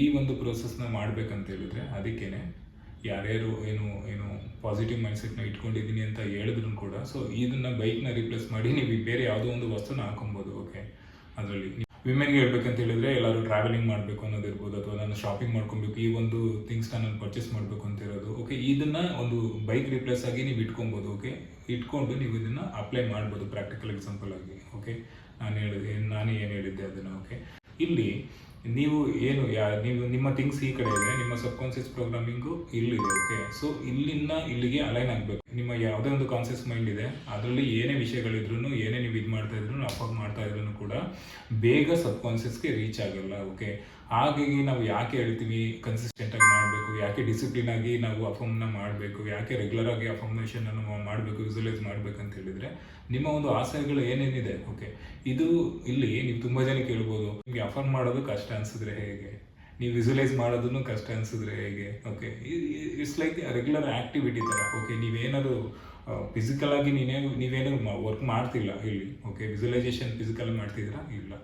ಈ ಒಂದು ಪ್ರೋಸೆಸ್ನ ಮಾಡಬೇಕಂತ ಹೇಳಿದ್ರೆ ಅದಕ್ಕೇ ಯಾರ್ಯಾರು ಏನು ಪಾಸಿಟಿವ್ ಮೈಂಡ್ಸೆಟ್ನ ಇಟ್ಕೊಂಡಿದ್ದೀನಿ ಅಂತ ಹೇಳಿದ್ರು ಕೂಡ, ಸೊ ಇದನ್ನು ಬೈಕ್ನ ರಿಪ್ಲೇಸ್ ಮಾಡಿ ನೀವು ಬೇರೆ ಯಾವುದೋ ಒಂದು ವಸ್ತುನ ಹಾಕೊಬೋದು. ಓಕೆ, ಅದರಲ್ಲಿ ವಿಮೆನ್ಗೆ ಹೇಳ್ಬೇಕಂತ ಹೇಳಿದ್ರೆ ಎಲ್ಲರೂ ಟ್ರಾವೆಲಿಂಗ್ ಮಾಡಬೇಕು ಅನ್ನೋದಿರ್ಬೋದು, ಅಥವಾ ನಾನು ಶಾಪಿಂಗ್ ಮಾಡ್ಕೊಬೇಕು, ಈ ಒಂದು ಥಿಂಗ್ಸ್ನ ನಾನು ಪರ್ಚೇಸ್ ಮಾಡಬೇಕು ಅಂತ ಇರೋದು. ಓಕೆ, ಇದನ್ನು ಒಂದು ಬೈಕ್ ರಿಪ್ಲೇಸ್ ಆಗಿ ನೀವು ಇಟ್ಕೊಬೋದು. ಓಕೆ, ಇಟ್ಕೊಂಡು ನೀವು ಇದನ್ನು ಅಪ್ಲೈ ಮಾಡ್ಬೋದು ಪ್ರಾಕ್ಟಿಕಲ್ ಎಕ್ಸಾಂಪಲ್ ಆಗಿ. ಓಕೆ, ನಾನು ಏನು ಹೇಳಿದ್ದೆ ಅದನ್ನು. ಓಕೆ, ಇಲ್ಲಿ ನೀವು ನಿಮ್ಮ ಥಿಂಗ್ಸ್ ಈ ಕಡೆ ಇದೆ, ನಿಮ್ಮ ಸಬ್ಕಾನ್ಷಿಯಸ್ ಪ್ರೋಗ್ರಾಮಿಂಗು ಇಲ್ಲಿದೆ. ಓಕೆ, ಸೊ ಇಲ್ಲಿಗೆ ಅಲೈನ್ ಆಗಬೇಕು. ನಿಮ್ಮ ಯಾವುದೇ ಒಂದು ಕಾನ್ಷಿಯಸ್ ಮೈಂಡ್ ಇದೆ, ಅದರಲ್ಲಿ ಏನೇ ವಿಷಯಗಳಿದ್ರು, ಏನೇ ನೀವು ಇದು ಮಾಡ್ತಾ ಇದ್ರು, ಅಫೋರ್ಡ್ ಮಾಡ್ತಾ ಇದ್ರು ಕೂಡ ಬೇಗ ಸಬ್ಕಾನ್ಷಿಯಸ್ಗೆ ರೀಚ್ ಆಗಲ್ಲ. ಓಕೆ, ಹಾಗಾಗಿ ನಾವು ಯಾಕೆ ಹೇಳ್ತೀವಿ ಕನ್ಸಿಸ್ಟೆಂಟಾಗಿ ಮಾಡಬೇಕು, ಯಾಕೆ ಡಿಸಿಪ್ಲಿನ್ ಆಗಿ ನಾವು ಅಫರ್ಮ್ನ ಮಾಡಬೇಕು, ಯಾಕೆ ರೆಗ್ಯುಲರ್ ಆಗಿ ಅಫರ್ಮೇಷನನ್ನು ಮಾಡಬೇಕು, ವಿಸುವಲೈಸ್ ಮಾಡಬೇಕಂತ ಹೇಳಿದರೆ ನಿಮ್ಮ ಒಂದು ಆಸೆಗಳು ಏನೇನಿದೆ. ಓಕೆ, ಇಲ್ಲಿ ನೀವು ತುಂಬ ಜನ ಕೇಳ್ಬೋದು, ನಿಮಗೆ ಅಫರ್ಮ್ ಮಾಡೋದು ಕಷ್ಟ ಅನಿಸಿದ್ರೆ ಹೇಗೆ, ನೀವು ವಿಸುವಲೈಸ್ ಮಾಡೋದನ್ನು ಕಷ್ಟ ಅನಿಸಿದ್ರೆ ಹೇಗೆ. Okay, it's like regular activity ಥರ. ಓಕೆ, ನೀವೇನಾದ್ರು ಫಿಸಿಕಲಾಗಿ ನೀವೇನು ವರ್ಕ್ ಮಾಡ್ತಿಲ್ಲ ಇಲ್ಲಿ. ಓಕೆ, ವಿಸುವಲೈಸೇಷನ್ ಫಿಸಿಕಲ್ ಮಾಡ್ತಿದ್ದೀರಾ? ಇಲ್ಲ.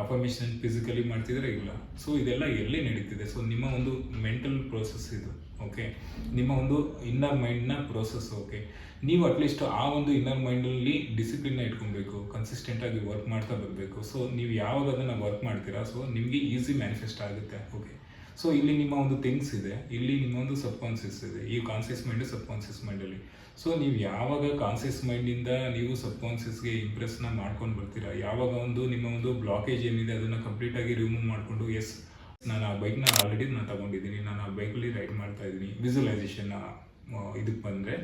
ಅಫರ್ಮೇಷನ್ ಫಿಸಿಕಲಿ ಮಾಡ್ತಿದ್ರೆ ಇಲ್ಲ. ಸೊ ಇದೆಲ್ಲ ಎಲ್ಲಿ ನಡೀತಿದೆ? ಸೊ ನಿಮ್ಮ ಒಂದು ಮೆಂಟಲ್ ಪ್ರೋಸೆಸ್ ಇದು. ಓಕೆ, ನಿಮ್ಮ ಒಂದು ಇನ್ನರ್ ಮೈಂಡ್ನ ಪ್ರೋಸೆಸ್. ಓಕೆ, ನೀವು ಅಟ್ಲೀಸ್ಟ್ ಆ ಒಂದು ಇನ್ನರ್ ಮೈಂಡಲ್ಲಿ ಡಿಸಿಪ್ಲಿನ್ನ ಇಟ್ಕೊಬೇಕು, ಕನ್ಸಿಸ್ಟೆಂಟಾಗಿ ವರ್ಕ್ ಮಾಡ್ತಾ ಬರಬೇಕು. ಸೊ ನೀವು ಯಾವಾಗ ಅದನ್ನು ವರ್ಕ್ ಮಾಡ್ತೀರಾ, ಸೊ ನಿಮಗೆ ಈಸಿ ಮ್ಯಾನಿಫೆಸ್ಟ್ ಆಗುತ್ತೆ. ಓಕೆ, ಸೊ ಇಲ್ಲಿ ನಿಮ್ಮ ಒಂದು ಥಿಂಗ್ಸ್ ಇದೆ, ಇಲ್ಲಿ ನಿಮ್ಮ ಒಂದು ಸಬ್ಕಾನ್ಷಿಯಸ್ ಇದೆ, ಈ ಕಾನ್ಷಿಯಸ್ ಮೈಂಡು ಸಬ್ಕಾನ್ಷಿಯಸ್ ಮೈಂಡಲ್ಲಿ. ಸೊ ನೀವು ಯಾವಾಗ ಕಾನ್ಷಿಯಸ್ ಮೈಂಡಿಂದ ನೀವು ಸಬ್ಕಾನ್ಷಿಯಸ್ಗೆ ಇಂಪ್ರೆಸ್ನ ಮಾಡ್ಕೊಂಡು ಬರ್ತೀರಾ, ಯಾವಾಗ ನಿಮ್ಮ ಒಂದು ಬ್ಲಾಕೇಜ್ ಏನಿದೆ ಅದನ್ನು ಕಂಪ್ಲೀಟಾಗಿ ರಿಮೂವ್ ಮಾಡಿಕೊಂಡು, ಎಸ್ ನಾನು ಆ ಬೈಕ್ನ ಆಲ್ರೆಡಿ ತೊಗೊಂಡಿದ್ದೀನಿ, ನಾನು ಆ ಬೈಕಲ್ಲಿ ರೈಡ್ ಮಾಡ್ತಾ ಇದ್ದೀನಿ, ವಿಸುವಲೈಸೇಷನ್ ಇದಕ್ಕೆ ಬಂದರೆ,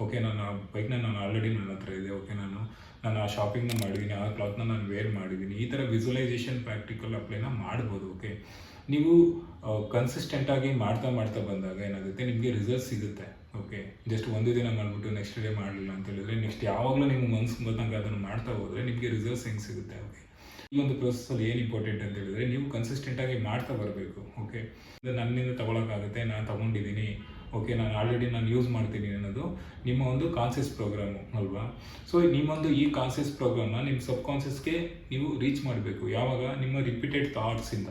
ಓಕೆ, ನಾನು ಆ ಬೈಕ್ನ ಆಲ್ರೆಡಿ ನನ್ನ ಹತ್ರ ಇದೆ. ಓಕೆ, ನಾನು ಆ ಶಾಪಿಂಗ್ನ ಮಾಡಿದ್ದೀನಿ, ಆ ಕ್ಲಾತ್ನ ನಾನು ವೇರ್ ಮಾಡಿದ್ದೀನಿ. ಈ ಥರ ವಿಸುವಲೈಸೇಷನ್ ಪ್ರಾಕ್ಟಿಕಲ್ ಅಪ್ಲೈನ ಮಾಡ್ಬೋದು. ಓಕೆ, ನೀವು ಕನ್ಸಿಸ್ಟೆಂಟಾಗಿ ಮಾಡ್ತಾ ಬಂದಾಗ ಏನಾಗುತ್ತೆ, ನಿಮಗೆ ರಿಸಲ್ಟ್ ಸಿಗುತ್ತೆ. ಓಕೆ, ಜಸ್ಟ್ ಒಂದು ದಿನ ಮಾಡಿಬಿಟ್ಟು ನೆಕ್ಸ್ಟ್ ಡೇ ಮಾಡಲಿಲ್ಲ ಅಂತ ಹೇಳಿದ್ರೆ, ನೆಕ್ಸ್ಟ್ ಯಾವಾಗಲೂ ನಿಮ್ಮ ಮನಸ್ಸು ಬಂದಾಗ ಅದನ್ನು ಮಾಡ್ತಾ ಹೋದರೆ ನಿಮಗೆ ರಿಸಲ್ಟ್ಸ್ ಹೆಂಗೆ ಸಿಗುತ್ತೆ. ಓಕೆ, ಈ ಒಂದು ಪ್ರೊಸೆಸ್ಸಲ್ಲಿ ಏನು ಇಂಪಾರ್ಟೆಂಟ್ ಅಂತ ಹೇಳಿದ್ರೆ ನೀವು ಕನ್ಸಿಸ್ಟೆಂಟಾಗಿ ಮಾಡ್ತಾ ಬರಬೇಕು. ಓಕೆ, ನನ್ನಿಂದ ತೊಗೊಳಕ್ಕಾಗುತ್ತೆ, ನಾನು ತೊಗೊಂಡಿದ್ದೀನಿ, ಓಕೆ, ನಾನು ಯೂಸ್ ಮಾಡ್ತೀನಿ ಅನ್ನೋದು ನಿಮ್ಮ ಒಂದು ಕಾನ್ಷಿಯಸ್ ಪ್ರೋಗ್ರಾಮು ಅಲ್ವಾ. ಸೊ ನಿಮ್ಮೊಂದು ಈ ಕಾನ್ಷಿಯಸ್ ಪ್ರೋಗ್ರಾಮ್ನ ನಿಮ್ಮ ಸಬ್ಕಾನ್ಷಿಯಸ್ಗೆ ನೀವು ರೀಚ್ ಮಾಡಬೇಕು. ಯಾವಾಗ ನಿಮ್ಮ ರಿಪೀಟೆಡ್ ಥಾಟ್ಸಿಂದ.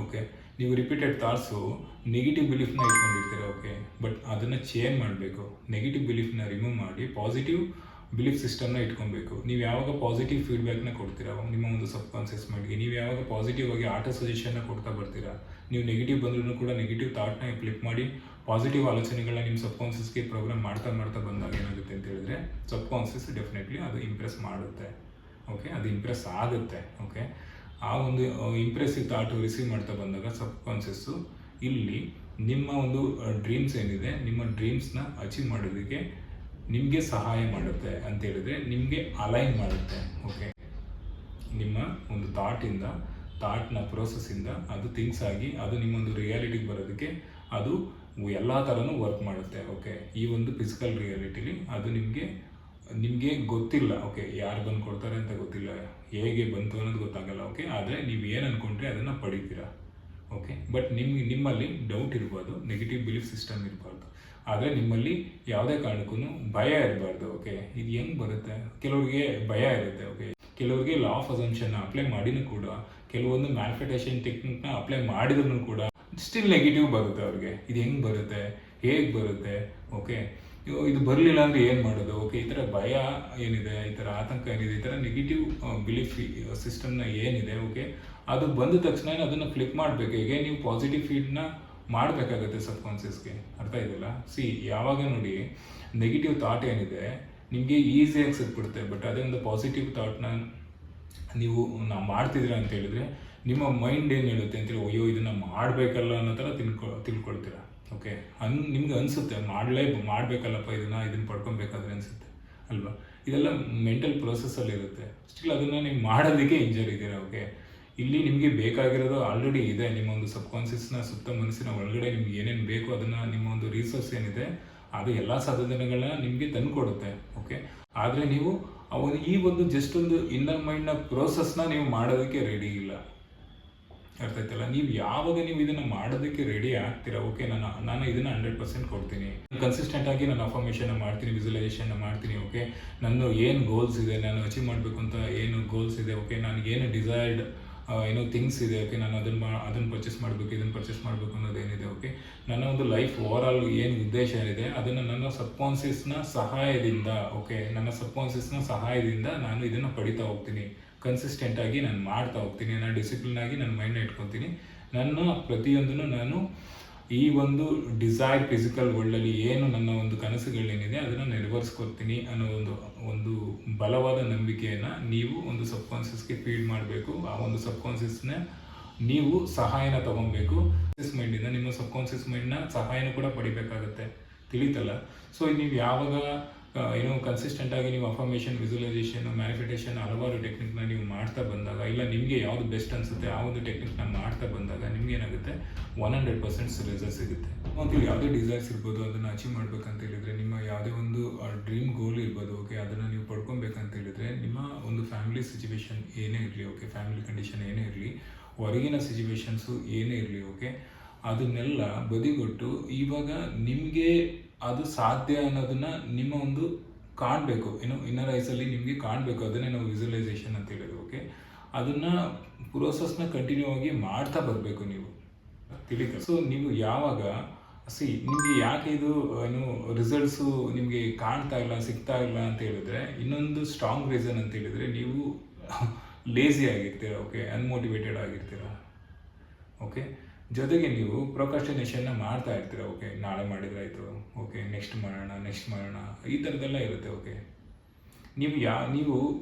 ಓಕೆ, ನೀವು ರಿಪೀಟೆಡ್ ಥಾಟ್ಸು ನೆಗೆಟಿವ್ ಬಿಲೀಫ್ನ ಇಟ್ಕೊಂಡಿರ್ತೀರ. ಓಕೆ, ಬಟ್ ಅದನ್ನು ಚೇಂಜ್ ಮಾಡಬೇಕು. ನೆಗೆಟಿವ್ ಬಿಲೀಫ್ನ ರಿಮೂವ್ ಮಾಡಿ ಪಾಸಿಟಿವ್ ಬಿಲೀಫ್ ಸಿಸ್ಟಮ್ನ ಇಟ್ಕೊಬೇಕು. ನೀವು ಯಾವಾಗ ಪಾಸಿಟಿವ್ ಫೀಡ್ಬ್ಯಾಕ್ನ ಕೊಡ್ತೀರಾ ನಿಮ್ಮ ಒಂದು ಸಬ್ಕಾನ್ಷಿಯಸ್ ಮೈಂಡ್ಗೆ, ನೀವು ಯಾವಾಗ ಪಾಸಿಟಿವ್ ಆಗಿ ಆಟೋ ಸಜೆಷನ್ನ ಕೊಡ್ತಾ ಬರ್ತೀರಾ, ನೀವು ನೆಗೆಟಿವ್ ಬಂದ್ರೂ ಕೂಡ ನೆಗೆಟಿವ್ ಥಾಟ್ನ ಫ್ಲಿಪ್ ಮಾಡಿ ಪಾಸಿಟಿವ್ ಆಲೋಚನೆಗಳನ್ನ ನಿಮ್ಮ ಸಬ್ಕಾನ್ಷಿಯಸ್ಗೆ ಪ್ರೋಗ್ರಾಮ್ ಮಾಡ್ತಾ ಬಂದಾಗ ಏನಾಗುತ್ತೆ ಅಂತ ಹೇಳಿದ್ರೆ ಸಬ್ಕಾನ್ಷಿಯಸ್ ಡೆಫಿನೆಟ್ಲಿ ಅದು ಇಂಪ್ರೆಸ್ ಮಾಡುತ್ತೆ. ಓಕೆ, ಅದು ಇಂಪ್ರೆಸ್ ಆಗುತ್ತೆ. ಓಕೆ, ಆ ಒಂದು ಇಂಪ್ರೆಸಿವ್ ಥಾಟು ರಿಸೀವ್ ಮಾಡ್ತಾ ಬಂದಾಗ ಸಬ್ಕಾನ್ಷಿಯಸ್ಸು ಇಲ್ಲಿ ನಿಮ್ಮ ಒಂದು ಡ್ರೀಮ್ಸ್ ಏನಿದೆ, ನಿಮ್ಮ ಡ್ರೀಮ್ಸ್ನ ಅಚೀವ್ ಮಾಡೋದಕ್ಕೆ ನಿಮಗೆ ಸಹಾಯ ಮಾಡುತ್ತೆ ಅಂತ ಹೇಳಿದ್ರೆ ನಿಮಗೆ ಅಲೈನ್ ಮಾಡುತ್ತೆ. ಓಕೆ, ನಿಮ್ಮ ಒಂದು ಥಾಟ್ನ ಪ್ರೋಸೆಸ್ಸಿಂದ ಅದು ಥಿಂಗ್ಸ್ ಆಗಿ ಅದು ನಿಮ್ಮೊಂದು ರಿಯಾಲಿಟಿಗೆ ಬರೋದಕ್ಕೆ ಅದು ಎಲ್ಲ ಥರನೂ ವರ್ಕ್ ಮಾಡುತ್ತೆ. ಓಕೆ, ಈ ಒಂದು ಫಿಸಿಕಲ್ ರಿಯಾಲಿಟಿಲಿ ಅದು ನಿಮಗೆ ಗೊತ್ತಿಲ್ಲ. ಓಕೆ, ಯಾರು ಬಂದು ಕೊಡ್ತಾರೆ ಅಂತ ಗೊತ್ತಿಲ್ಲ, ಹೇಗೆ ಬಂತು ಅನ್ನೋದು ಗೊತ್ತಾಗಲ್ಲ. ಓಕೆ, ಆದರೆ ನೀವು ಏನು ಅಂದ್ಕೊಂಡ್ರೆ ಅದನ್ನು ಪಡಿತೀರಾ. ಓಕೆ, ಬಟ್ ನಿಮ್ಮಲ್ಲಿ ಡೌಟ್ ಇರಬಾರ್ದು, ನೆಗೆಟಿವ್ ಬಿಲೀಫ್ ಸಿಸ್ಟಮ್ ಇರಬಾರ್ದು. ಆದರೆ ನಿಮ್ಮಲ್ಲಿ ಯಾವುದೇ ಕಾರಣಕ್ಕೂ ಭಯ ಇರಬಾರ್ದು. ಓಕೆ, ಇದು ಹೆಂಗೆ ಬರುತ್ತೆ, ಕೆಲವರಿಗೆ ಭಯ ಇರುತ್ತೆ. ಓಕೆ, ಕೆಲವರಿಗೆ ಲಾ ಆಫ್ ಅಸಂಪ್ಷನ್ನ ಅಪ್ಲೈ ಮಾಡಿನೂ ಕೂಡ, ಕೆಲವೊಂದು ಮ್ಯಾನಿಫೆಸ್ಟೇಷನ್ ಟೆಕ್ನಿಕ್ನ ಅಪ್ಲೈ ಮಾಡಿದ್ರು ಕೂಡ ಸ್ಟಿಲ್ ನೆಗೆಟಿವ್ ಬರುತ್ತೆ ಅವ್ರಿಗೆ. ಇದು ಹೆಂಗೆ ಬರುತ್ತೆ, ಹೇಗೆ ಬರುತ್ತೆ, ಓಕೆ, ಇದು ಬರಲಿಲ್ಲ ಅಂದರೆ ಏನು ಮಾಡೋದು. ಓಕೆ, ಈ ಥರ ಭಯ ಏನಿದೆ, ಈ ಥರ ಆತಂಕ ಏನಿದೆ, ಈ ಥರ ನೆಗೆಟಿವ್ ಬಿಲೀಫ್ ಸಿಸ್ಟಮ್ನ ಏನಿದೆ, ಓಕೆ, ಅದು ಬಂದ ತಕ್ಷಣ ಅದನ್ನು ಫ್ಲಿಪ್ ಮಾಡಬೇಕು. ಹೇಗೆ ನೀವು ಪಾಸಿಟಿವ್ ಫೀಡ್ನ ಮಾಡಬೇಕಾಗುತ್ತೆ ಸಬ್ಕಾನ್ಷಿಯಸ್ಗೆ. ಅರ್ಥ ಇದೆಯಲ್ಲ? ಯಾವಾಗ ನೋಡಿ ನೆಗೆಟಿವ್ ಥಾಟ್ ಏನಿದೆ ನಿಮಗೆ ಈಸಿಯಾಗಿ ಸಿಕ್ಬಿಡುತ್ತೆ. ಬಟ್ ಅದೇ ಒಂದು ಪಾಸಿಟಿವ್ ಥಾಟ್ನ ನೀವು ಮಾಡ್ತಿದ್ದೀರಾ ಅಂತ ಹೇಳಿದ್ರೆ ನಿಮ್ಮ ಮೈಂಡ್ ಏನು ಹೇಳುತ್ತೆ ಅಂತೇಳಿ, ಅಯ್ಯೋ ಇದನ್ನು ಮಾಡಬೇಕಲ್ಲ ಅನ್ನೋ ಥರ ತಿಳ್ಕೊಳ್ತೀರಾ. ಓಕೆ. ನಿಮ್ಗೆ ಅನಿಸುತ್ತೆ ಮಾಡಬೇಕಲ್ಲಪ್ಪ ಇದನ್ನು ಪಡ್ಕೊಬೇಕಾದ್ರೆ ಅನಿಸುತ್ತೆ ಅಲ್ವಾ? ಇದೆಲ್ಲ ಮೆಂಟಲ್ ಪ್ರೊಸೆಸ್ಸಲ್ಲಿ ಇರುತ್ತೆ. ಸ್ಟಿಲ್ ಅದನ್ನು ನೀವು ಮಾಡೋದಕ್ಕೆ ಇಂಜರ್ ಇದ್ದೀರಾ. ಓಕೆ, ಇಲ್ಲಿ ನಿಮಗೆ ಬೇಕಾಗಿರೋದು ಆಲ್ರೆಡಿ ಇದೆ. ನಿಮ್ಮ ಒಂದು ಸಬ್ಕಾನ್ಷಿಯಸ್ನ ಸುತ್ತ ಮನಸ್ಸಿನ ಒಳಗಡೆ ನಿಮ್ಗೆ ಏನೇನು ಬೇಕು ಅದನ್ನು, ನಿಮ್ಮ ಒಂದು ರಿಸೋರ್ಸ್ ಏನಿದೆ ಅದು ಎಲ್ಲ ಸಾಧನೆಗಳನ್ನ ನಿಮಗೆ ತಂದುಕೊಡುತ್ತೆ. ಓಕೆ, ಆದರೆ ನೀವು ಈ ಒಂದು ಜಸ್ಟ್ ಒಂದು ಇನ್ನರ್ ಮೈಂಡ್ನ ಪ್ರೋಸೆಸ್ನ ನೀವು ಮಾಡೋದಕ್ಕೆ ರೆಡಿ ಇಲ್ಲ. ಅರ್ಥ ಆಯ್ತಲ್ಲ? ನೀವು ಯಾವಾಗ ನೀವು ಇದನ್ನು ಮಾಡೋದಕ್ಕೆ ರೆಡಿ ಆಗ್ತೀರಾ, ಓಕೆ, ನಾನು ಇದನ್ನು 100% ಕೊಡ್ತೀನಿ, ಕನ್ಸಿಸ್ಟೆಂಟ್ ಆಗಿ ನಾನು ಅಫರ್ಮೇಷನ್ ಮಾಡ್ತೀನಿ, ವಿಜುವಲೈಸೇಷನ್ ಮಾಡ್ತೀನಿ. ಓಕೆ, ನನ್ನ ಏನು ಗೋಲ್ಸ್ ಇದೆ, ನಾನು ಅಚೀವ್ ಮಾಡಬೇಕು ಅಂತ ಏನು ಗೋಲ್ಸ್ ಇದೆ, ಓಕೆ, ನನಗೇನು ಡಿಸೈರ್ಡ್ ಏನೋ ಥಿಂಗ್ಸ್ ಇದೆ, ಓಕೆ, ನಾನು ಅದನ್ನು ಪರ್ಚೇಸ್ ಮಾಡಬೇಕು, ಇದನ್ನು ಪರ್ಚೇಸ್ ಮಾಡಬೇಕು ಅನ್ನೋದೇನಿದೆ, ಓಕೆ, ನನ್ನ ಒಂದು ಲೈಫ್ ಓವರ್ ಆಲ್ ಏನು ಉದ್ದೇಶ ಏನಿದೆ ಅದನ್ನು ನನ್ನ ಸಬ್ಕಾನ್ಷಿಯಸ್ನ ಸಹಾಯದಿಂದ, ಓಕೆ, ನನ್ನ ಸಬ್ಕಾನ್ಷಿಯಸ್ನ ಸಹಾಯದಿಂದ ನಾನು ಇದನ್ನು ಪಡಿತಾ ಹೋಗ್ತೀನಿ. ಕನ್ಸಿಸ್ಟೆಂಟಾಗಿ ನಾನು ಮಾಡ್ತಾ ಹೋಗ್ತೀನಿ. ನಾನು ಡಿಸಿಪ್ಲಿನ್ ಆಗಿ ನನ್ನ ಮೈಂಡ್ನ ಇಟ್ಕೊತೀನಿ. ನನ್ನ ಪ್ರತಿಯೊಂದನ್ನು ನಾನು ಈ ಒಂದು ಡಿಸೈರ್ ಫಿಸಿಕಲ್ ವರ್ಲ್ಡಲ್ಲಿ ಏನು ನನ್ನ ಒಂದು ಕನಸುಗಳೇನಿದೆ ಅದನ್ನು ನೆರವೇರಿಸ್ಕೊಡ್ತೀನಿ ಅನ್ನೋ ಒಂದು ಬಲವಾದ ನಂಬಿಕೆಯನ್ನು ನೀವು ಒಂದು ಸಬ್ಕಾನ್ಷಿಯಸ್ಗೆ ಫೀಡ್ ಮಾಡಬೇಕು. ಆ ಒಂದು ಸಬ್ಕಾನ್ಷಿಯಸ್ನ ನೀವು ಸಹಾಯನ ತೊಗೊಬೇಕು. ಮೈಂಡಿಂದ ನಿಮ್ಮ ಸಬ್ಕಾನ್ಷಿಯಸ್ ಮೈಂಡ್ನ ಸಹಾಯನೂ ಕೂಡ ಪಡಿಬೇಕಾಗುತ್ತೆ. ತಿಳಿತಲ್ಲ? ಸೊ ನೀವು ಯಾವಾಗ ಕನ್ಸಿಸ್ಟೆಂಟಾಗಿ ನೀವು ಅಫರ್ಮೇಷನ್, ವಿಜುವಲೈಸೇಷನ್, ಮ್ಯಾನಿಫೆಸ್ಟೇಷನ್ ಹಲವಾರು ಟೆಕ್ನಿಕ್ನ ನೀವು ಮಾಡ್ತಾ ಬಂದಾಗ, ಇಲ್ಲ ನಿಮಗೆ ಯಾವುದು ಬೆಸ್ಟ್ ಅನಿಸುತ್ತೆ ಆ ಒಂದು ಟೆಕ್ನಿಕ್ನ ಮಾಡ್ತಾ ಬಂದಾಗ ನಿಮ್ಗೆ ಏನಾಗುತ್ತೆ 100% ರಿಸಲ್ಟ್ ಸಿಗುತ್ತೆ. ಮತ್ತು ಯಾವುದೇ ಡಿಸೈರ್ಸ್ ಇರ್ಬೋದು, ಅದನ್ನು ಅಚೀವ್ ಮಾಡ್ಬೇಕಂತ ಹೇಳಿದರೆ, ನಿಮ್ಮ ಯಾವುದೇ ಒಂದು ಡ್ರೀಮ್ ಗೋಲ್ ಇರ್ಬೋದು, ಓಕೆ, ಅದನ್ನು ನೀವು ಪಡ್ಕೊಬೇಕಂತ ಹೇಳಿದರೆ ನಿಮ್ಮ ಒಂದು ಫ್ಯಾಮಿಲಿ ಸಿಚುವೇಶನ್ ಏನೇ ಇರಲಿ, ಓಕೆ, ಫ್ಯಾಮಿಲಿ ಕಂಡೀಷನ್ ಏನೇ ಇರಲಿ, ಹೊರಗಿನ ಸಿಚುವೇಶನ್ಸು ಏನೇ ಇರಲಿ, ಓಕೆ, ಅದನ್ನೆಲ್ಲ ಬದಿಗೊಟ್ಟು ಇವಾಗ ನಿಮಗೆ ಅದು ಸಾಧ್ಯ ಅನ್ನೋದನ್ನು ನಿಮ್ಮ ಒಂದು ಕಾಣಬೇಕು, ಇನ್ನರ್ ಐಸಲ್ಲಿ ನಿಮಗೆ ಕಾಣಬೇಕು. ಅದನ್ನೇ ನಾವು ವಿಜುವಲೈಸೇಷನ್ ಅಂತ ಹೇಳೋದು. ಓಕೆ, ಅದನ್ನು ಪ್ರೋಸೆಸ್ನ ಕಂಟಿನ್ಯೂ ಆಗಿ ಮಾಡ್ತಾ ಬರಬೇಕು ನೀವು. ತಿಳಿತ? ಸೊ ನೀವು ಯಾವಾಗ ನಿಮಗೆ ಯಾಕೆ ಇದು ರಿಸಲ್ಟ್ಸು ನಿಮಗೆ ಕಾಣ್ತಾ ಇಲ್ಲ, ಸಿಗ್ತಾ ಇಲ್ಲ ಅಂತ ಹೇಳಿದ್ರೆ, ಇನ್ನೊಂದು ಸ್ಟ್ರಾಂಗ್ ರೀಸನ್ ಅಂತ ಹೇಳಿದರೆ ನೀವು ಲೇಸಿ ಆಗಿರ್ತೀರ, ಓಕೆ, ಅನ್ಮೋಟಿವೇಟೆಡ್ ಆಗಿರ್ತೀರ. ಓಕೆ, ಜೊತೆಗೆ ನೀವು ಪ್ರೊಕಾಸ್ಟಿನೇಷನ್ನ ಮಾಡ್ತಾ ಇರ್ತೀರ. ಓಕೆ, ನಾಳೆ ಮಾಡಿದ್ರಾಯ್ತು, ಓಕೆ, ನೆಕ್ಸ್ಟ್ ಮಾಡೋಣ ಈ ಥರದ್ದೆಲ್ಲ ಇರುತ್ತೆ. ಓಕೆ, ನೀವು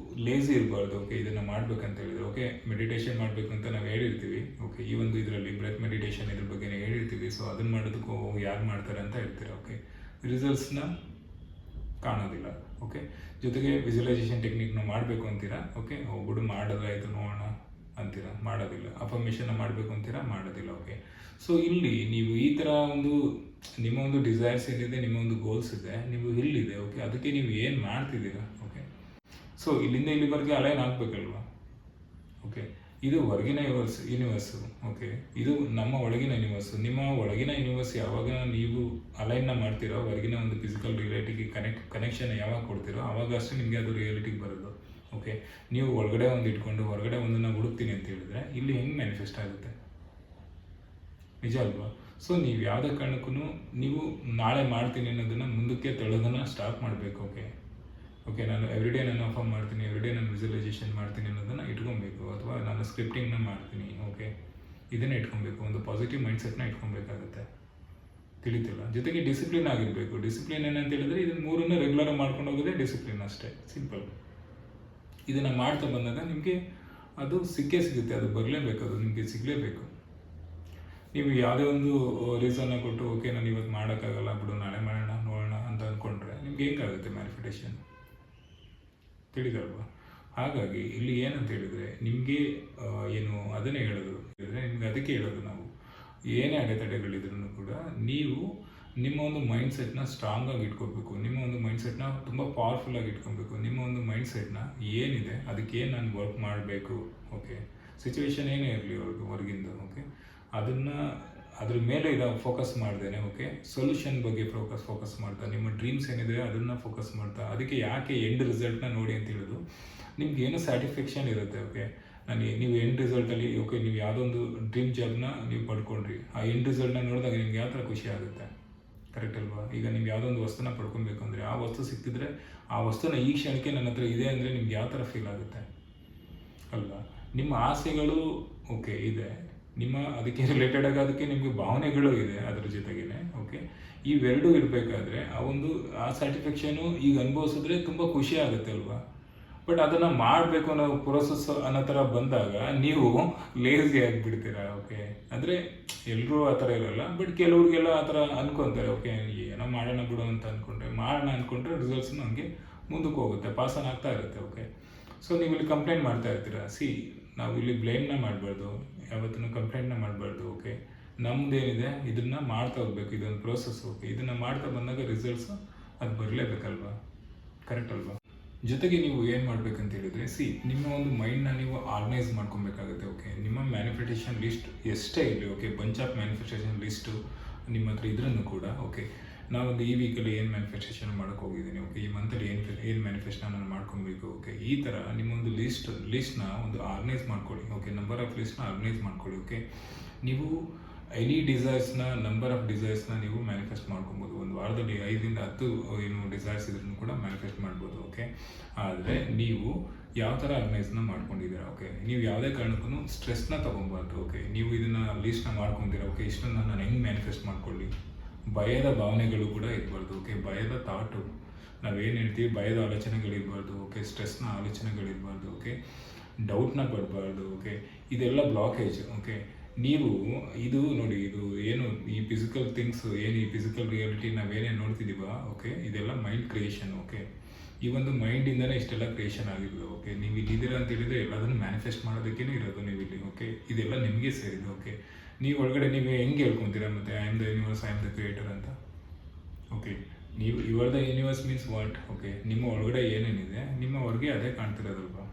ಲೇಸಿ ಇರಬಾರ್ದು. ಓಕೆ, ಇದನ್ನು ಮಾಡ್ಬೇಕಂತ ಹೇಳಿದ್ರೆ, ಓಕೆ, ಮೆಡಿಟೇಷನ್ ಮಾಡಬೇಕು ಅಂತ ನಾವು ಹೇಳಿರ್ತೀವಿ. ಓಕೆ, ಈ ಒಂದು ಇದರಲ್ಲಿ ಬ್ರೆತ್ ಮೆಡಿಟೇಷನ್ ಇದ್ರ ಬಗ್ಗೆ ಹೇಳಿರ್ತೀವಿ. ಸೊ ಅದನ್ನು ಮಾಡೋದಕ್ಕೂ ಯಾರು ಮಾಡ್ತಾರೆ ಅಂತ ಹೇಳ್ತೀರ. ಓಕೆ, ರಿಸಲ್ಟ್ಸ್ನ ಕಾಣೋದಿಲ್ಲ. ಓಕೆ, ಜೊತೆಗೆ ವಿಜುವಲೈಸೇಷನ್ ಟೆಕ್ನಿಕ್ನ ಮಾಡಬೇಕು ಅಂತೀರಾ. ಓಕೆ, ಹೋಗ್ಬಿಡು ಮಾಡೋದಾಯ್ತು ನೋಡೋಣ ಅಂತೀರಾ, ಮಾಡೋದಿಲ್ಲ. ಅಫರ್ಮೇಷನ್ನ ಮಾಡಬೇಕು ಅಂತೀರಾ, ಮಾಡೋದಿಲ್ಲ. ಓಕೆ, ಸೊ ಇಲ್ಲಿ ನೀವು ಈ ಥರ ನಿಮ್ಮ ಒಂದು ಡಿಸೈರ್ಸ್ ಏನಿದೆ, ನಿಮ್ಮ ಒಂದು ಗೋಲ್ಸ್ ಇದೆ, ನೀವು ಇಲ್ಲಿದೆ. ಓಕೆ, ಅದಕ್ಕೆ ನೀವು ಏನು ಮಾಡ್ತಿದ್ದೀರಾ. ಓಕೆ, ಸೊ ಇಲ್ಲಿಂದ ಇಲ್ಲಿವರೆಗೆ ಅಲೈನ್ ಆಗಬೇಕಲ್ವ. ಓಕೆ, ಇದು ಹೊರಗಿನ ಯೂನಿವರ್ಸು. ಓಕೆ, ಇದು ನಮ್ಮ ಒಳಗಿನ ಯೂನಿವರ್ಸು. ನಿಮ್ಮ ಒಳಗಿನ ಯೂನಿವರ್ಸ್ ಯಾವಾಗ ನೀವು ಅಲೈನ್ನ ಮಾಡ್ತೀರೋ, ಹೊರಗಿನ ಒಂದು ಫಿಸಿಕಲ್ ರಿಯಾಲಿಟಿಗೆ ಕನೆಕ್ಷನ್ ಯಾವಾಗ ಕೊಡ್ತೀರೋ ಆವಾಗ ಅಷ್ಟೇ ನಿಮಗೆ ಅದು ರಿಯಾಲಿಟಿಗೆ ಬರೋದು. ಓಕೆ, ನೀವು ಒಳಗಡೆ ಒಂದು ಇಟ್ಕೊಂಡು ಹೊರಗಡೆ ಒಂದನ್ನು ಹುಡುಕ್ತೀನಿ ಅಂತ ಹೇಳಿದ್ರೆ ಇಲ್ಲಿ ಹೆಂಗೆ ಮ್ಯಾನಿಫೆಸ್ಟ್ ಆಗುತ್ತೆ? ನಿಜ ಅಲ್ವಾ? ಸೊ ನೀವು ಯಾವುದೇ ಕಾರಣಕ್ಕೂ ನೀವು ನಾಳೆ ಮಾಡ್ತೀನಿ ಅನ್ನೋದನ್ನು ಮುಂದಕ್ಕೆ ತಳ್ಳೋದನ್ನು ಸ್ಟಾಪ್ ಮಾಡಬೇಕು. ಓಕೆ, ನಾನು ಎವ್ರಿಡೇ ನಾನು ಅಫರ್ಮ್ ಮಾಡ್ತೀನಿ, ಎವ್ರಿಡೇ ನಾನು ವಿಜುವಲೈಸೇಷನ್ ಮಾಡ್ತೀನಿ ಅನ್ನೋದನ್ನು ಇಟ್ಕೊಬೇಕು. ಅಥವಾ ನಾನು ಸ್ಕ್ರಿಪ್ಟಿಂಗ್ನ ಮಾಡ್ತೀನಿ. ಓಕೆ, ಇದನ್ನೇ ಇಟ್ಕೊಬೇಕು. ಒಂದು ಪಾಸಿಟಿವ್ ಮೈಂಡ್ಸೆಟ್ನ ಇಟ್ಕೊಬೇಕಾಗುತ್ತೆ. ತಿಳಿತಿಲ್ಲ? ಜೊತೆಗೆ ಡಿಸಿಪ್ಲಿನ್ ಆಗಿರಬೇಕು. ಡಿಸಿಪ್ಲಿನ್ ಏನಂತ ಹೇಳಿದ್ರೆ ಇದನ್ನು ಮೂರನ್ನು ರೆಗ್ಯುಲರ್ ಮಾಡ್ಕೊಂಡು ಹೋಗೋದೇ ಡಿಸಿಪ್ಲಿನ್, ಅಷ್ಟೇ, ಸಿಂಪಲ್. ಇದನ್ನು ಮಾಡ್ತಾ ಬಂದಾಗ ನಿಮಗೆ ಅದು ಸಿಗುತ್ತೆ. ಅದು ಬರಲೇಬೇಕು, ಅದು ನಿಮಗೆ ಸಿಗಲೇಬೇಕು. ನೀವು ಯಾವುದೇ ಒಂದು ರೀಸನ್ನ ಕೊಟ್ಟು, ಓಕೆ, ನಾನು ಇವತ್ತು ಮಾಡೋಕ್ಕಾಗಲ್ಲ ಬಿಡು, ನಾಳೆ ನೋಡೋಣ ಅಂತ ಅಂದ್ಕೊಂಡ್ರೆ ನಿಮ್ಗೆ ಹೇಗಾಗುತ್ತೆ ಮ್ಯಾನಿಫೆಸ್ಟೇಷನ್? ತಿಳಿದಲ್ವಾ? ಹಾಗಾಗಿ ಇಲ್ಲಿ ಏನಂತ ಹೇಳಿದರೆ ನಿಮಗೆ ಅದನ್ನೇ ಹೇಳೋದು ನಿಮ್ಗೆ ಅದಕ್ಕೆ ಹೇಳೋದು, ನಾವು ಏನೇ ಅಡೆತಡೆಗಳಿದ್ರೂ ಕೂಡ ನೀವು ನಿಮ್ಮ ಒಂದು ಮೈಂಡ್ಸೆಟ್ನ ಸ್ಟ್ರಾಂಗ್ ಆಗಿ ಇಟ್ಕೋಬೇಕು. ನಿಮ್ಮ ಒಂದು ಮೈಂಡ್ಸೆಟ್ನ ತುಂಬ ಪವರ್ಫುಲ್ಲಾಗಿ ಇಟ್ಕೊಬೇಕು. ನಿಮ್ಮ ಒಂದು ಮೈಂಡ್ಸೆಟ್ನ ಏನಿದೆ ಅದಕ್ಕೆ ಏನು ನಾನು ವರ್ಕ್ ಮಾಡಬೇಕು. ಓಕೆ, ಸಿಚುವೇಶನ್ ಏನೇ ಇರಲಿ ಹೊರಗಿಂದ, ಓಕೆ, ಅದ್ರ ಮೇಲೆ ಫೋಕಸ್ ಮಾಡ್ದೇನೆ, ಓಕೆ, ಸೊಲ್ಯೂಷನ್ ಬಗ್ಗೆ ಫೋಕಸ್ ಮಾಡ್ತಾ, ನಿಮ್ಮ ಡ್ರೀಮ್ಸ್ ಏನಿದೆ ಅದನ್ನು ಫೋಕಸ್ ಮಾಡ್ತಾ, ಅದಕ್ಕೆ ಯಾಕೆ ಎಂಡ್ ರಿಸಲ್ಟ್ನ ನೋಡಿ ಅಂತ ಹೇಳೋದು, ನಿಮ್ಗೆ ಏನೋ ಸ್ಯಾಟಿಸ್ಫ್ಯಾಕ್ಷನ್ ಇರುತ್ತೆ. ಓಕೆ, ನೀವು ಎಂಡ್ ರಿಸಲ್ಟಲ್ಲಿ, ಓಕೆ, ನೀವು ಯಾವುದೊಂದು ಡ್ರೀಮ್ ಜಾಬ್ನ ನೀವು ಪಡ್ಕೊಂಡ್ರಿ, ಆ ಎಂಡ್ ರಿಸಲ್ಟ್ನ ನೋಡಿದಾಗ ನಿಮ್ಗೆ ಯಾವ ಥರ ಖುಷಿ ಆಗುತ್ತೆ? ಕರೆಕ್ಟ್ ಅಲ್ವಾ? ಈಗ ನೀವು ಯಾವುದೊಂದು ವಸ್ತುನ ಪಡ್ಕೊಬೇಕು ಅಂದರೆ, ಆ ವಸ್ತು ಸಿಕ್ತಿದ್ರೆ ಆ ವಸ್ತುನ ಈ ಕ್ಷಣಕ್ಕೆ ನನ್ನ ಹತ್ರ ಇದೆ ಅಂದರೆ ನಿಮ್ಗೆ ಯಾವ ಥರ ಫೀಲ್ ಆಗುತ್ತೆ ಅಲ್ವಾ? ನಿಮ್ಮ ಆಸೆಗಳು ಓಕೆ ಇದೆ, ಅದಕ್ಕೆ ರಿಲೇಟೆಡ್ ಆಗೋದಕ್ಕೆ ನಿಮಗೆ ಭಾವನೆಗಳು ಇದೆ ಅದರ ಜೊತೆಗೇನೆ. ಓಕೆ, ಇವೆರಡೂ ಇರಬೇಕಾದ್ರೆ ಆ ಸ್ಯಾಟಿಸ್ಫ್ಯಾಕ್ಷನು ಈಗ ಅನುಭವಿಸಿದ್ರೆ ತುಂಬ ಖುಷಿ ಆಗುತ್ತೆ ಅಲ್ವಾ? ಬಟ್ ಅದನ್ನು ಮಾಡಬೇಕು ಅನ್ನೋ ಪ್ರೊಸೆಸ್ ಅನ್ನೋ ಥರ ಬಂದಾಗ ನೀವು ಲೇಸಿ ಆಗಿಬಿಡ್ತೀರಾ. ಓಕೆ, ಅಂದರೆ ಎಲ್ಲರೂ ಆ ಥರ ಇರೋಲ್ಲ, ಬಟ್ ಕೆಲವ್ರಿಗೆಲ್ಲ ಆ ಥರ ಅನ್ಕೊತಾರೆ. ಓಕೆ, ಏನೋ ಮಾಡೋಣ ಬಿಡು ಅಂತ ಅಂದ್ಕೊಂಡ್ರೆ ರಿಸಲ್ಟ್ಸ್ನು ಹಂಗೆ ಮುಂದಕ್ಕೆ ಹೋಗುತ್ತೆ, ಪಾಸನ್ ಆಗ್ತಾ ಇರುತ್ತೆ. ಓಕೆ, ಸೊ ನೀವು ಇಲ್ಲಿ ಕಂಪ್ಲೇಂಟ್ ಮಾಡ್ತಾ ಇರ್ತೀರಾ. ನಾವು ಇಲ್ಲಿ ಬ್ಲೇಮ್ನ ಮಾಡಬಾರ್ದು, ಯಾವತ್ತೂ ಕಂಪ್ಲೇಂಟ್ನ ಮಾಡಬಾರ್ದು. ಓಕೆ, ನಮ್ದೇನಿದೆ ಇದನ್ನು ಮಾಡ್ತಾ ಹೋಗ್ಬೇಕು, ಇದೊಂದು ಪ್ರೋಸೆಸ್. ಓಕೆ, ಇದನ್ನು ಮಾಡ್ತಾ ಬಂದಾಗ ರಿಸಲ್ಟ್ಸು ಅದು ಬರಲೇಬೇಕಲ್ವಾ, ಕರೆಕ್ಟ್ ಅಲ್ವಾ? ಜೊತೆಗೆ ನೀವು ಏನು ಮಾಡ್ಬೇಕಂತ ಹೇಳಿದ್ರೆ, ನಿಮ್ಮ ಒಂದು ಮೈಂಡ್ನ ನೀವು ಆರ್ಗನೈಸ್ ಮಾಡ್ಕೊಬೇಕಾಗುತ್ತೆ. ಓಕೆ, ನಿಮ್ಮ ಮ್ಯಾನಿಫೆಸ್ಟೇಷನ್ ಲಿಸ್ಟ್ ಎಷ್ಟೇ ಇರಲಿ, okay, bunch of manifestation list ನಿಮ್ಮ ಹತ್ರ ಇದ್ರೂ ಕೂಡ, ಓಕೆ, ನಾವೊಂದು ಈ ವೀಕಲ್ಲಿ ಏನು ಮ್ಯಾನಿಫೆಸ್ಟೇಷನ್ ಮಾಡೋಕ್ಕೆ ಹೋಗಿದ್ದೀನಿ, ಓಕೆ, ಈ ಮಂತಲ್ಲಿ ಏನು ಮ್ಯಾನಿಫೆಸ್ಟೇಷನ್ ನಾನು ಮಾಡ್ಕೊಬೇಕು. ಓಕೆ, ಈ ಥರ ನಿಮ್ಮೊಂದು ಲಿಸ್ಟ್ನ ಒಂದು ಆರ್ಗನೈಸ್ ಮಾಡ್ಕೊಳ್ಳಿ. ಓಕೆ, ನಂಬರ್ ಆಫ್ ಲಿಸ್ಟ್ನ ಆರ್ಗನೈಸ್ ಮಾಡ್ಕೊಳ್ಳಿ. ಓಕೆ, ನೀವು ಎನಿ ಡಿಸೈರ್ಸ್ನ, ನಂಬರ್ ಆಫ್ ಡಿಸೈರ್ಸ್ನ ನೀವು ಮ್ಯಾನಿಫೆಸ್ಟ್ ಮಾಡ್ಕೊಬೋದು. ಒಂದು ವಾರದಲ್ಲಿ 5 ರಿಂದ 10 ಏನು ಡಿಸೈರ್ಸ್ ಇದ್ರೂ ಕೂಡ ಮ್ಯಾನಿಫೆಸ್ಟ್ ಮಾಡ್ಬೋದು. ಓಕೆ, ಆದರೆ ನೀವು ಯಾವ ಥರ ಆರ್ಗನೈಸ್ನ ಮಾಡ್ಕೊಂಡಿದ್ದೀರಾ. ಓಕೆ, ನೀವು ಯಾವುದೇ ಕಾರಣಕ್ಕೂ ಸ್ಟ್ರೆಸ್ನ ತೊಗೊಬಾರ್ದು. ಓಕೆ, ನೀವು ಇದನ್ನು ಲೀಸ್ಟ್ನ ಮಾಡ್ಕೊತೀರಾ. ಓಕೆ, ಇಷ್ಟನ್ನು ನಾನು ಹೆಂಗೆ ಮ್ಯಾನಿಫೆಸ್ಟ್ ಮಾಡ್ಕೊಳ್ಳಿ, ಭಯದ ಭಾವನೆಗಳು ಕೂಡ ಇರಬಾರ್ದು. ಓಕೆ, ಭಯದ ಥಾಟು, ನಾವೇನು ಹೇಳ್ತೀವಿ, ಭಯದ ಆಲೋಚನೆಗಳಿರಬಾರ್ದು. ಓಕೆ, ಸ್ಟ್ರೆಸ್ನ ಆಲೋಚನೆಗಳಿರಬಾರ್ದು. ಓಕೆ, ಡೌಟ್ನ ಪಡಬಾರ್ದು. ಓಕೆ, ಇದೆಲ್ಲ ಬ್ಲಾಕೇಜ್. ಓಕೆ, ನೀವು ಇದು ನೋಡಿ, ಇದು ಏನು ಈ ಫಿಸಿಕಲ್ ಥಿಂಗ್ಸ್, ಏನು ಈ ಫಿಸಿಕಲ್ ರಿಯಾಲಿಟಿ ನಾವೇನೇನು ನೋಡ್ತಿದ್ದೀವ, ಓಕೆ, ಇದೆಲ್ಲ ಮೈಂಡ್ ಕ್ರಿಯೇಷನ್. ಓಕೆ, ಈ ಒಂದು ಮೈಂಡಿಂದನೇ ಇಷ್ಟೆಲ್ಲ ಕ್ರಿಯೇಷನ್ ಆಗಿರೋದು. ಓಕೆ, ನೀವು ಇಲ್ಲಿದ್ದೀರಾ ಅಂತ ಹೇಳಿದರೆ ಎಲ್ಲದನ್ನು ಮ್ಯಾನಿಫೆಸ್ಟ್ ಮಾಡೋದಕ್ಕೇ ಇರೋದು ನೀವು ಇಲ್ಲಿ. ಓಕೆ, ಇದೆಲ್ಲ ನಿಮಗೆ ಸೇರಿದ್ದು. ಓಕೆ, ನೀವು ಒಳಗಡೆ ನೀವು ಹೆಂಗೆ ಹೇಳ್ಕೊತೀರಾ ಮತ್ತು I am the universe, I am the creator ಅಂತ. ಓಕೆ, ನೀವು your the universe means what. Okay, ನಿಮ್ಮ ಒಳಗಡೆ ಏನೇನಿದೆ ನಿಮ್ಮ ಹೊರಗೆ ಅದೇ ಕಾಣ್ತಿರೋದಲ್ವಾ,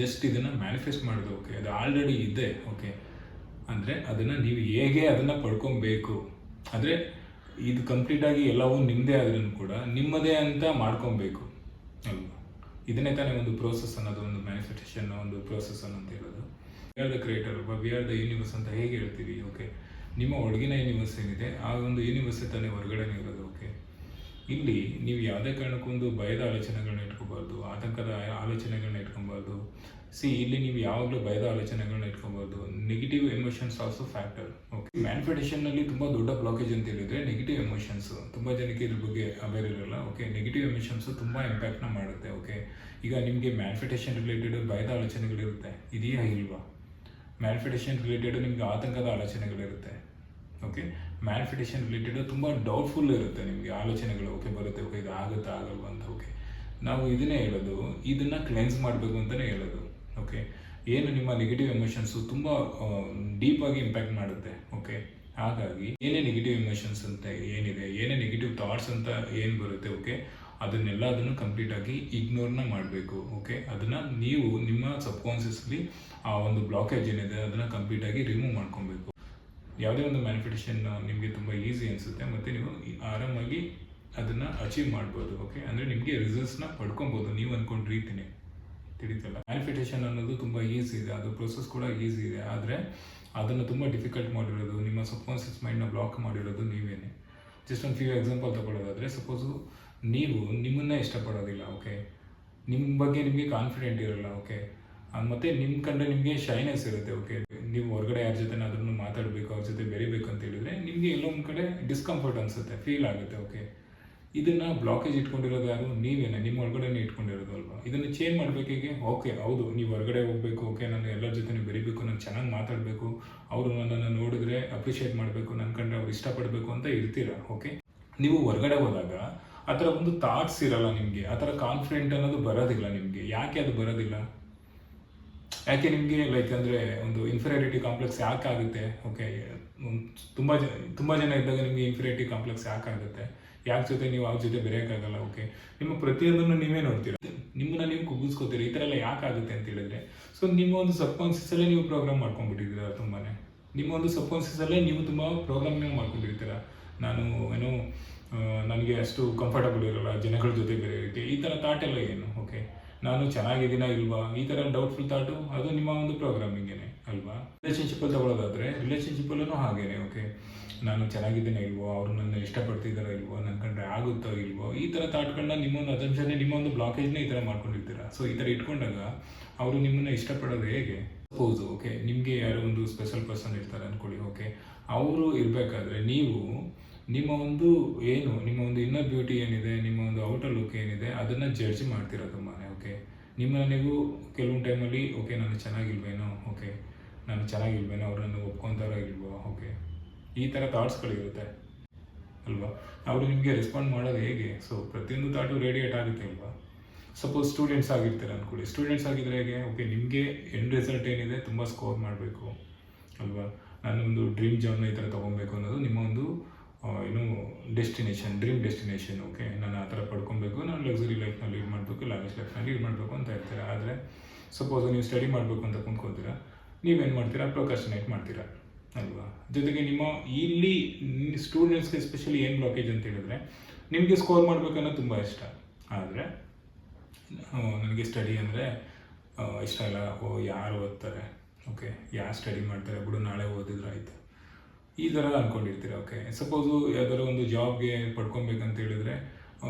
ಜಸ್ಟ್ ಇದನ್ನು ಮ್ಯಾನಿಫೆಸ್ಟ್ ಮಾಡೋದು. ಓಕೆ, ಅದು ಆಲ್ರೆಡಿ ಇದೆ. ಓಕೆ, ಅಂದರೆ ಅದನ್ನು ನೀವು ಹೇಗೆ ಅದನ್ನು ಪಡ್ಕೊಬೇಕು, ಅಂದರೆ ಇದು ಕಂಪ್ಲೀಟಾಗಿ ಎಲ್ಲವೂ ನಿಮ್ಮದೇ ಆದ್ರೂ ಕೂಡ ನಿಮ್ಮದೇ ಅಂತ ಮಾಡ್ಕೊಬೇಕು ಅಲ್ವಾ. ಇದನ್ನೇ ತಾನೇ ಒಂದು ಪ್ರೋಸೆಸ್ ಅನ್ನೋದು, ಒಂದು ಮ್ಯಾನಿಫೆಸ್ಟೇಷನ್ ಒಂದು ಪ್ರೋಸೆಸ್ ಅನ್ನೋದು ಇರೋದು. ವಿ ಆರ್ ದ ಕ್ರಿಯೇಟರ್ ಅಲ್ವಾ, ವಿ ಆರ್ ದ ಯೂನಿವರ್ಸ್ ಅಂತ ಹೇಗೆ ಹೇಳ್ತೀವಿ. ಓಕೆ, ನಿಮ್ಮ ಒಳಗಿನ ಯೂನಿವರ್ಸ್ ಏನಿದೆ ಆ ಒಂದು ಯೂನಿವರ್ಸ್ ತಾನೇ ಹೊರಗಡೆನೇ ಇರೋದು. ಓಕೆ, ಇಲ್ಲಿ ನೀವು ಯಾವುದೇ ಕಾರಣಕ್ಕೊಂದು ಭಯದ ಆಲೋಚನೆಗಳನ್ನ ಇಟ್ಕೋಬಾರ್ದು, ಆತಂಕದ ಆಲೋಚನೆಗಳನ್ನ ಇಟ್ಕೊಬಾರ್ದು. ಇಲ್ಲಿ ನೀವು ಯಾವಾಗಲೂ ಭಯದ ಆಲೋಚನೆಗಳನ್ನ ಇಟ್ಕೊಬಾರ್ದು. Negative emotions also factor. Okay, ಮ್ಯಾನಿಫೆಸ್ಟೇಷನ್ನಲ್ಲಿ ತುಂಬ ದೊಡ್ಡ ಬ್ಲಾಕೇಜ್ ಅಂತ ಹೇಳಿದರೆ ನೆಗೆಟಿವ್ ಎಮೋಷನ್ಸ್. ತುಂಬ ಜನಕ್ಕೆ ಇದ್ರ ಬಗ್ಗೆ ಅವೇರ್ ಇರಲ್ಲ. ಓಕೆ, ನೆಗೆಟಿವ್ ಎಮೋಷನ್ಸು ತುಂಬ ಇಂಪ್ಯಾಕ್ಟ್ನ ಮಾಡುತ್ತೆ. ಓಕೆ, ಈಗ ನಿಮಗೆ ಮ್ಯಾನಿಫೆಸ್ಟೇಷನ್ ರಿಲೇಟೆಡ್ ಭಯದ ಆಲೋಚನೆಗಳಿರುತ್ತೆ, ಇದೆಯಾ ಇಲ್ವಾ? ಮ್ಯಾನಿಫೆಸ್ಟೇಷನ್ ರಿಲೇಟೆಡ್ ನಿಮಗೆ ಆತಂಕದ ಆಲೋಚನೆಗಳಿರುತ್ತೆ. ಓಕೆ, ಮ್ಯಾನಿಫೆಸ್ಟೇಷನ್ ರಿಲೇಟೆಡ್ ತುಂಬ ಡೌಟ್ಫುಲ್ ಇರುತ್ತೆ ನಿಮಗೆ ಆಲೋಚನೆಗಳು. ಓಕೆ, ಬರುತ್ತೆ. ಓಕೆ, ಇದು ಆಗುತ್ತಾ ಆಗಲ್ವಾ ಅಂತ. ಓಕೆ, ನಾವು ಇದನ್ನೇ ಹೇಳೋದು, ಇದನ್ನು ಕ್ಲೆನ್ಸ್ ಮಾಡಬೇಕು ಅಂತಲೇ ಹೇಳೋದು. ಓಕೆ, ಏನು ನಿಮ್ಮ ನೆಗೆಟಿವ್ ಎಮೋಷನ್ಸು ತುಂಬ ಡೀಪಾಗಿ ಇಂಪ್ಯಾಕ್ಟ್ ಮಾಡುತ್ತೆ. ಓಕೆ, ಹಾಗಾಗಿ ಏನೇ ನೆಗೆಟಿವ್ ಎಮೋಷನ್ಸ್ ಅಂತ ಏನಿದೆ, ಏನೇ ನೆಗೆಟಿವ್ ಥಾಟ್ಸ್ ಅಂತ ಏನು ಬರುತ್ತೆ, ಓಕೆ, ಅದನ್ನು ಕಂಪ್ಲೀಟಾಗಿ ಇಗ್ನೋರ್ನ ಮಾಡಬೇಕು. ಓಕೆ, ಅದನ್ನು ನೀವು ನಿಮ್ಮ ಸಬ್ಕಾನ್ಷಿಯಸ್ಲಿ ಆ ಒಂದು ಬ್ಲಾಕೇಜ್ ಏನಿದೆ ಅದನ್ನು ಕಂಪ್ಲೀಟಾಗಿ ರಿಮೂವ್ ಮಾಡ್ಕೊಬೇಕು. ಯಾವುದೇ ಒಂದು ಮ್ಯಾನಿಫೆಸ್ಟೇಷನ್ ನಿಮಗೆ ತುಂಬ ಈಸಿ ಅನಿಸುತ್ತೆ ಮತ್ತು ನೀವು ಆರಾಮಾಗಿ ಅದನ್ನು ಅಚೀವ್ ಮಾಡ್ಬೋದು. ಓಕೆ, ಅಂದರೆ ನಿಮಗೆ ರಿಸಲ್ಟ್ಸ್ನ ಪಡ್ಕೊಬೋದು ನೀವು ಅಂದ್ಕೊಂಡ ರೀತಿನೇ. ತಿಳಿತಲ್ಲ, ಮ್ಯಾನಿಫೆಸ್ಟೇಷನ್ ಅನ್ನೋದು ತುಂಬ ಈಸಿ ಇದೆ, ಅದು ಪ್ರೊಸೆಸ್ ಕೂಡ ಈಸಿ ಇದೆ. ಆದರೆ ಅದನ್ನು ತುಂಬ ಡಿಫಿಕಲ್ಟ್ ಮಾಡಿರೋದು, ನಿಮ್ಮ ಸಬ್ಕಾನ್ಷಿಯಸ್ ಮೈಂಡ್ನ ಬ್ಲಾಕ್ ಮಾಡಿರೋದು ನೀವೇನೆ. ಜಸ್ಟ್ ಒಂದು ಫ್ಯೂ ಎಕ್ಸಾಂಪಲ್ ತಗೊಳ್ಳೋದಾದರೆ, ಸಪೋಸು ನೀವು ನಿಮ್ಮನ್ನೇ ಇಷ್ಟಪಡೋದಿಲ್ಲ. ಓಕೆ, ನಿಮ್ಮ ಬಗ್ಗೆ ನಿಮಗೆ ಕಾನ್ಫಿಡೆಂಟ್ ಇರೋಲ್ಲ. ಓಕೆ, ಮತ್ತು ನಿಮ್ಮ ಕಂಡ್ರೆ ನಿಮಗೆ ಶೈನೆಸ್ ಇರುತ್ತೆ. ಓಕೆ, ನೀವು ಹೊರಗಡೆ ಯಾರ ಜೊತೆನಾದ್ರೂ ಮಾತಾಡಬೇಕು, ಅವ್ರ ಜೊತೆ ಬೆರಿಬೇಕು ಅಂತ ಹೇಳಿದರೆ ನಿಮಗೆ ಎಲ್ಲೋ ಒಂದು ಕಡೆ ಡಿಸ್ಕಂಫರ್ಟ್ ಅನಿಸುತ್ತೆ, ಫೀಲ್ ಆಗುತ್ತೆ. ಓಕೆ, ಇದನ್ನು ಬ್ಲಾಕೇಜ್ ಇಟ್ಕೊಂಡಿರೋದು ಯಾರು? ನೀವೇನೆ, ನಿಮ್ಮ ಹೊರಗಡೆನೇ ಇಟ್ಕೊಂಡಿರೋದು ಅಲ್ವಾ. ಇದನ್ನು ಚೇಂಜ್ ಮಾಡಬೇಕು ಹೇಗೆ? ಓಕೆ, ಹೌದು, ನೀವು ಹೊರಗಡೆ ಹೋಗಬೇಕು. ಓಕೆ, ನಾನು ಎಲ್ಲರ ಜೊತೆ ಬೆರಿಬೇಕು, ನಾನು ಚೆನ್ನಾಗಿ ಮಾತಾಡಬೇಕು, ಅವರು ನನ್ನನ್ನು ನೋಡಿದ್ರೆ ಅಪ್ರಿಷಿಯೇಟ್ ಮಾಡಬೇಕು, ನನ್ನ ಕಂಡ್ರೆ ಅವ್ರು ಇಷ್ಟಪಡಬೇಕು ಅಂತ ಇರ್ತೀರ. ಓಕೆ, ನೀವು ಹೊರಗಡೆ ಹೋದಾಗ ಆ ಥರ ಒಂದು ಥಾಟ್ಸ್ ಇರಲ್ಲ ನಿಮಗೆ, ಆ ಥರ ಕಾನ್ಫಿಡೆಂಟ್ ಅನ್ನೋದು ಬರೋದಿಲ್ಲ ನಿಮಗೆ. ಯಾಕೆ ಅದು ಬರೋದಿಲ್ಲ? ಯಾಕೆ ನಿಮಗೆ ಲೈಕ್ ಅಂದರೆ ಒಂದು ಇನ್ಫೀರಿಯಾರಿಟಿ ಕಾಂಪ್ಲೆಕ್ಸ್ ಯಾಕೆ ಆಗುತ್ತೆ? ಓಕೆ, ತುಂಬ ಜನ ಇದ್ದಾಗ ನಿಮಗೆ ಇನ್ಫೀರಿಯಾರಿಟಿ ಕಾಂಪ್ಲೆಕ್ಸ್ ಯಾಕೆ ಆಗುತ್ತೆ? ಯಾಕೆ ಜೊತೆ ನೀವು ಅವ್ರ ಜೊತೆ ಬೆರೆಯೋಕ್ಕಾಗಲ್ಲ? ಓಕೆ, ನಿಮ್ಮ ಪ್ರತಿಯೊಂದನ್ನು ನೀವೇ ನೋಡ್ತೀರ, ನಿಮ್ಮನ್ನ ನೀವು ಕುಗ್ಗಿಸ್ಕೋತೀರಿ. ಈ ಥರ ಎಲ್ಲ ಯಾಕೆ ಆಗುತ್ತೆ ಅಂತ ಹೇಳಿದ್ರೆ, ಸೊ ನಿಮ್ಮ ಒಂದು ಸಬ್ಕಾನ್ಷಿಯಸಲ್ಲೇ ನೀವು ಪ್ರೋಗ್ರಾಮ್ ಮಾಡ್ಕೊಂಡ್ಬಿಟ್ಟಿದ್ದೀರ. ತುಂಬಾ ನಿಮ್ಮ ಒಂದು ಸಬ್ಕಾನ್ಷಿಯಸಲ್ಲೇ ನೀವು ತುಂಬ ಪ್ರೋಗ್ರಾಮಿಂಗ್ ಮಾಡ್ಕೊಂಡಿರ್ತೀರ. ನಾನು ಏನೋ ನನಗೆ ಅಷ್ಟು ಕಂಫರ್ಟಬಲ್ ಇರೋಲ್ಲ ಜನಗಳ ಜೊತೆ ಬೆರೆಯೋಕ್ಕೆ, ಈ ಥರ ಥಾಟ್ ಎಲ್ಲ ಏನು? ಓಕೆ, ನಾನು ಚೆನ್ನಾಗಿದ್ದೀನ ಇಲ್ವಾ, ಈ ಥರ ಡೌಟ್ಫುಲ್ ಥಾಟು, ಅದು ನಿಮ್ಮ ಒಂದು ಪ್ರೋಗ್ರಾಮಿಂಗೇನೆ ಅಲ್ವಾ. ರಿಲೇಷನ್ಶಿಪ್ಪಲ್ಲಿ ತಗೊಳ್ಳೋದಾದರೆ ರಿಲೇಷನ್ಶಿಪ್ಪಲ್ಲೂ ಹಾಗೇನೆ. ಓಕೆ, ನಾನು ಚೆನ್ನಾಗಿದ್ದೇನೆ ಇಲ್ವೋ, ಅವರು ನನ್ನ ಇಷ್ಟಪಡ್ತಿದ್ದಾರೋ ಇಲ್ವೋ, ನನ್ನ ಕಂಡ್ರೆ ಆಗುತ್ತೋ ಇಲ್ವೋ, ಈ ಥರ ಥಾಟ್ಗಳನ್ನ ನಿಮ್ಮೊಂದು ಅಸಂಪ್ಷನ್ನೇ, ನಿಮ್ಮೊಂದು ಬ್ಲಾಕೇಜ್ನೇ ಈ ಥರ ಮಾಡ್ಕೊಂಡಿರ್ತೀರ. ಸೊ ಈ ಥರ ಇಟ್ಕೊಂಡಾಗ ಅವರು ನಿಮ್ಮನ್ನು ಇಷ್ಟಪಡೋದು ಹೇಗೆ? ಸಪೋಸು ಓಕೆ, ನಿಮಗೆ ಯಾರೋ ಒಂದು ಸ್ಪೆಷಲ್ ಪರ್ಸನ್ ಇರ್ತಾರೆ ಅಂದ್ಕೊಳ್ಳಿ. ಓಕೆ, ಅವರು ಇರಬೇಕಾದ್ರೆ ನೀವು ನಿಮ್ಮ ಒಂದು ನಿಮ್ಮ ಒಂದು ಇನ್ನರ್ ಬ್ಯೂಟಿ ಏನಿದೆ, ನಿಮ್ಮ ಒಂದು ಔಟರ್ ಲುಕ್ ಏನಿದೆ, ಅದನ್ನು ಜಡ್ಜ್ ಮಾಡ್ತೀರ ತುಂಬಾ. ಓಕೆ, ನೀವು ಕೆಲವೊಂದು ಟೈಮಲ್ಲಿ ಓಕೆ ನಾನು ಚೆನ್ನಾಗಿಲ್ವೇನೋ, ಓಕೆ ನಾನು ಚೆನ್ನಾಗಿಲ್ವೇನೋ, ಅವ್ರು ನನ್ನ ಒಪ್ಕೊತಾರೋ ಇಲ್ವೋ, ಓಕೆ ಈ ಥರ ಥಾಟ್ಸ್ಗಳಿರುತ್ತೆ ಅಲ್ವಾ. ಅವರು ನಿಮಗೆ ರೆಸ್ಪಾಂಡ್ ಮಾಡೋದು ಹೇಗೆ? ಸೊ ಪ್ರತಿಯೊಂದು ಥಾಟು ರೇಡಿಯೇಟ್ ಆಗುತ್ತೆ ಅಲ್ವಾ. ಸಪೋಸ್ ಸ್ಟೂಡೆಂಟ್ಸ್ ಆಗಿರ್ತಾರೆ ಅಂದ್ಕೊಳ್ಳಿ, ಸ್ಟೂಡೆಂಟ್ಸ್ ಆಗಿದ್ರೆ ಹೇಗೆ, ಓಕೆ ನಿಮಗೆ ಎಂಡ್ ರಿಸಲ್ಟ್ ಏನಿದೆ ತುಂಬ ಸ್ಕೋರ್ ಮಾಡಬೇಕು ಅಲ್ವಾ. ನಾನೊಂದು ಡ್ರೀಮ್ ಜಾಬ್ನ ಈ ಥರ ತೊಗೊಬೇಕು ಅನ್ನೋದು ನಿಮ್ಮ ಒಂದು ಏನು ಡ್ರೀಮ್ ಡೆಸ್ಟಿನೇಷನ್. ಓಕೆ ನಾನು ಆ ಥರ ಪಡ್ಕೊಬೇಕು, ನಾನು ಲಕ್ಸುರಿ ಲೈಫ್ನ ಲೀಡ್ ಮಾಡಬೇಕು, ಲಾವಿಶ್ ಲೈಫ್ನ ಲೀಡ್ ಮಾಡಬೇಕು ಅಂತ ಇರ್ತಾರೆ. ಆದರೆ ಸಪೋಸ್ ನೀವು ಸ್ಟಡಿ ಮಾಡಬೇಕು ಅಂತ ಕುಂತ್ಕೊತೀರಾ, ನೀವೇನು ಮಾಡ್ತೀರಾ, ಪ್ರೊಕ್ರಾಸ್ಟಿನೇಟ್ ಮಾಡ್ತೀರಾ ಅಲ್ವಾ. ಜೊತೆಗೆ ನಿಮ್ಮ ಇಲ್ಲಿ ಸ್ಟೂಡೆಂಟ್ಸ್ಗೆ ಎಸ್ಪೆಷಲಿ ಏನು ಬ್ಲಾಕೇಜ್ ಅಂತ ಹೇಳಿದ್ರೆ, ನಿಮಗೆ ಸ್ಕೋರ್ ಮಾಡಬೇಕನ್ನೋದು ತುಂಬ ಇಷ್ಟ, ಆದರೆ ನನಗೆ ಸ್ಟಡಿ ಅಂದರೆ ಇಷ್ಟ ಇಲ್ಲ, ಯಾರು ಓದ್ತಾರೆ, ಓಕೆ ಯಾರು ಸ್ಟಡಿ ಮಾಡ್ತಾರೆ ಬಿಡು, ನಾಳೆ ಓದಿದ್ರೆ ಆಯಿತು, ಈ ಥರ ಅಂದ್ಕೊಂಡಿರ್ತೀರ. ಓಕೆ ಸಪೋಸು ಯಾವ್ದಾದ್ರು ಒಂದು ಜಾಬ್ಗೆ ಪಡ್ಕೊಬೇಕಂತ ಹೇಳಿದ್ರೆ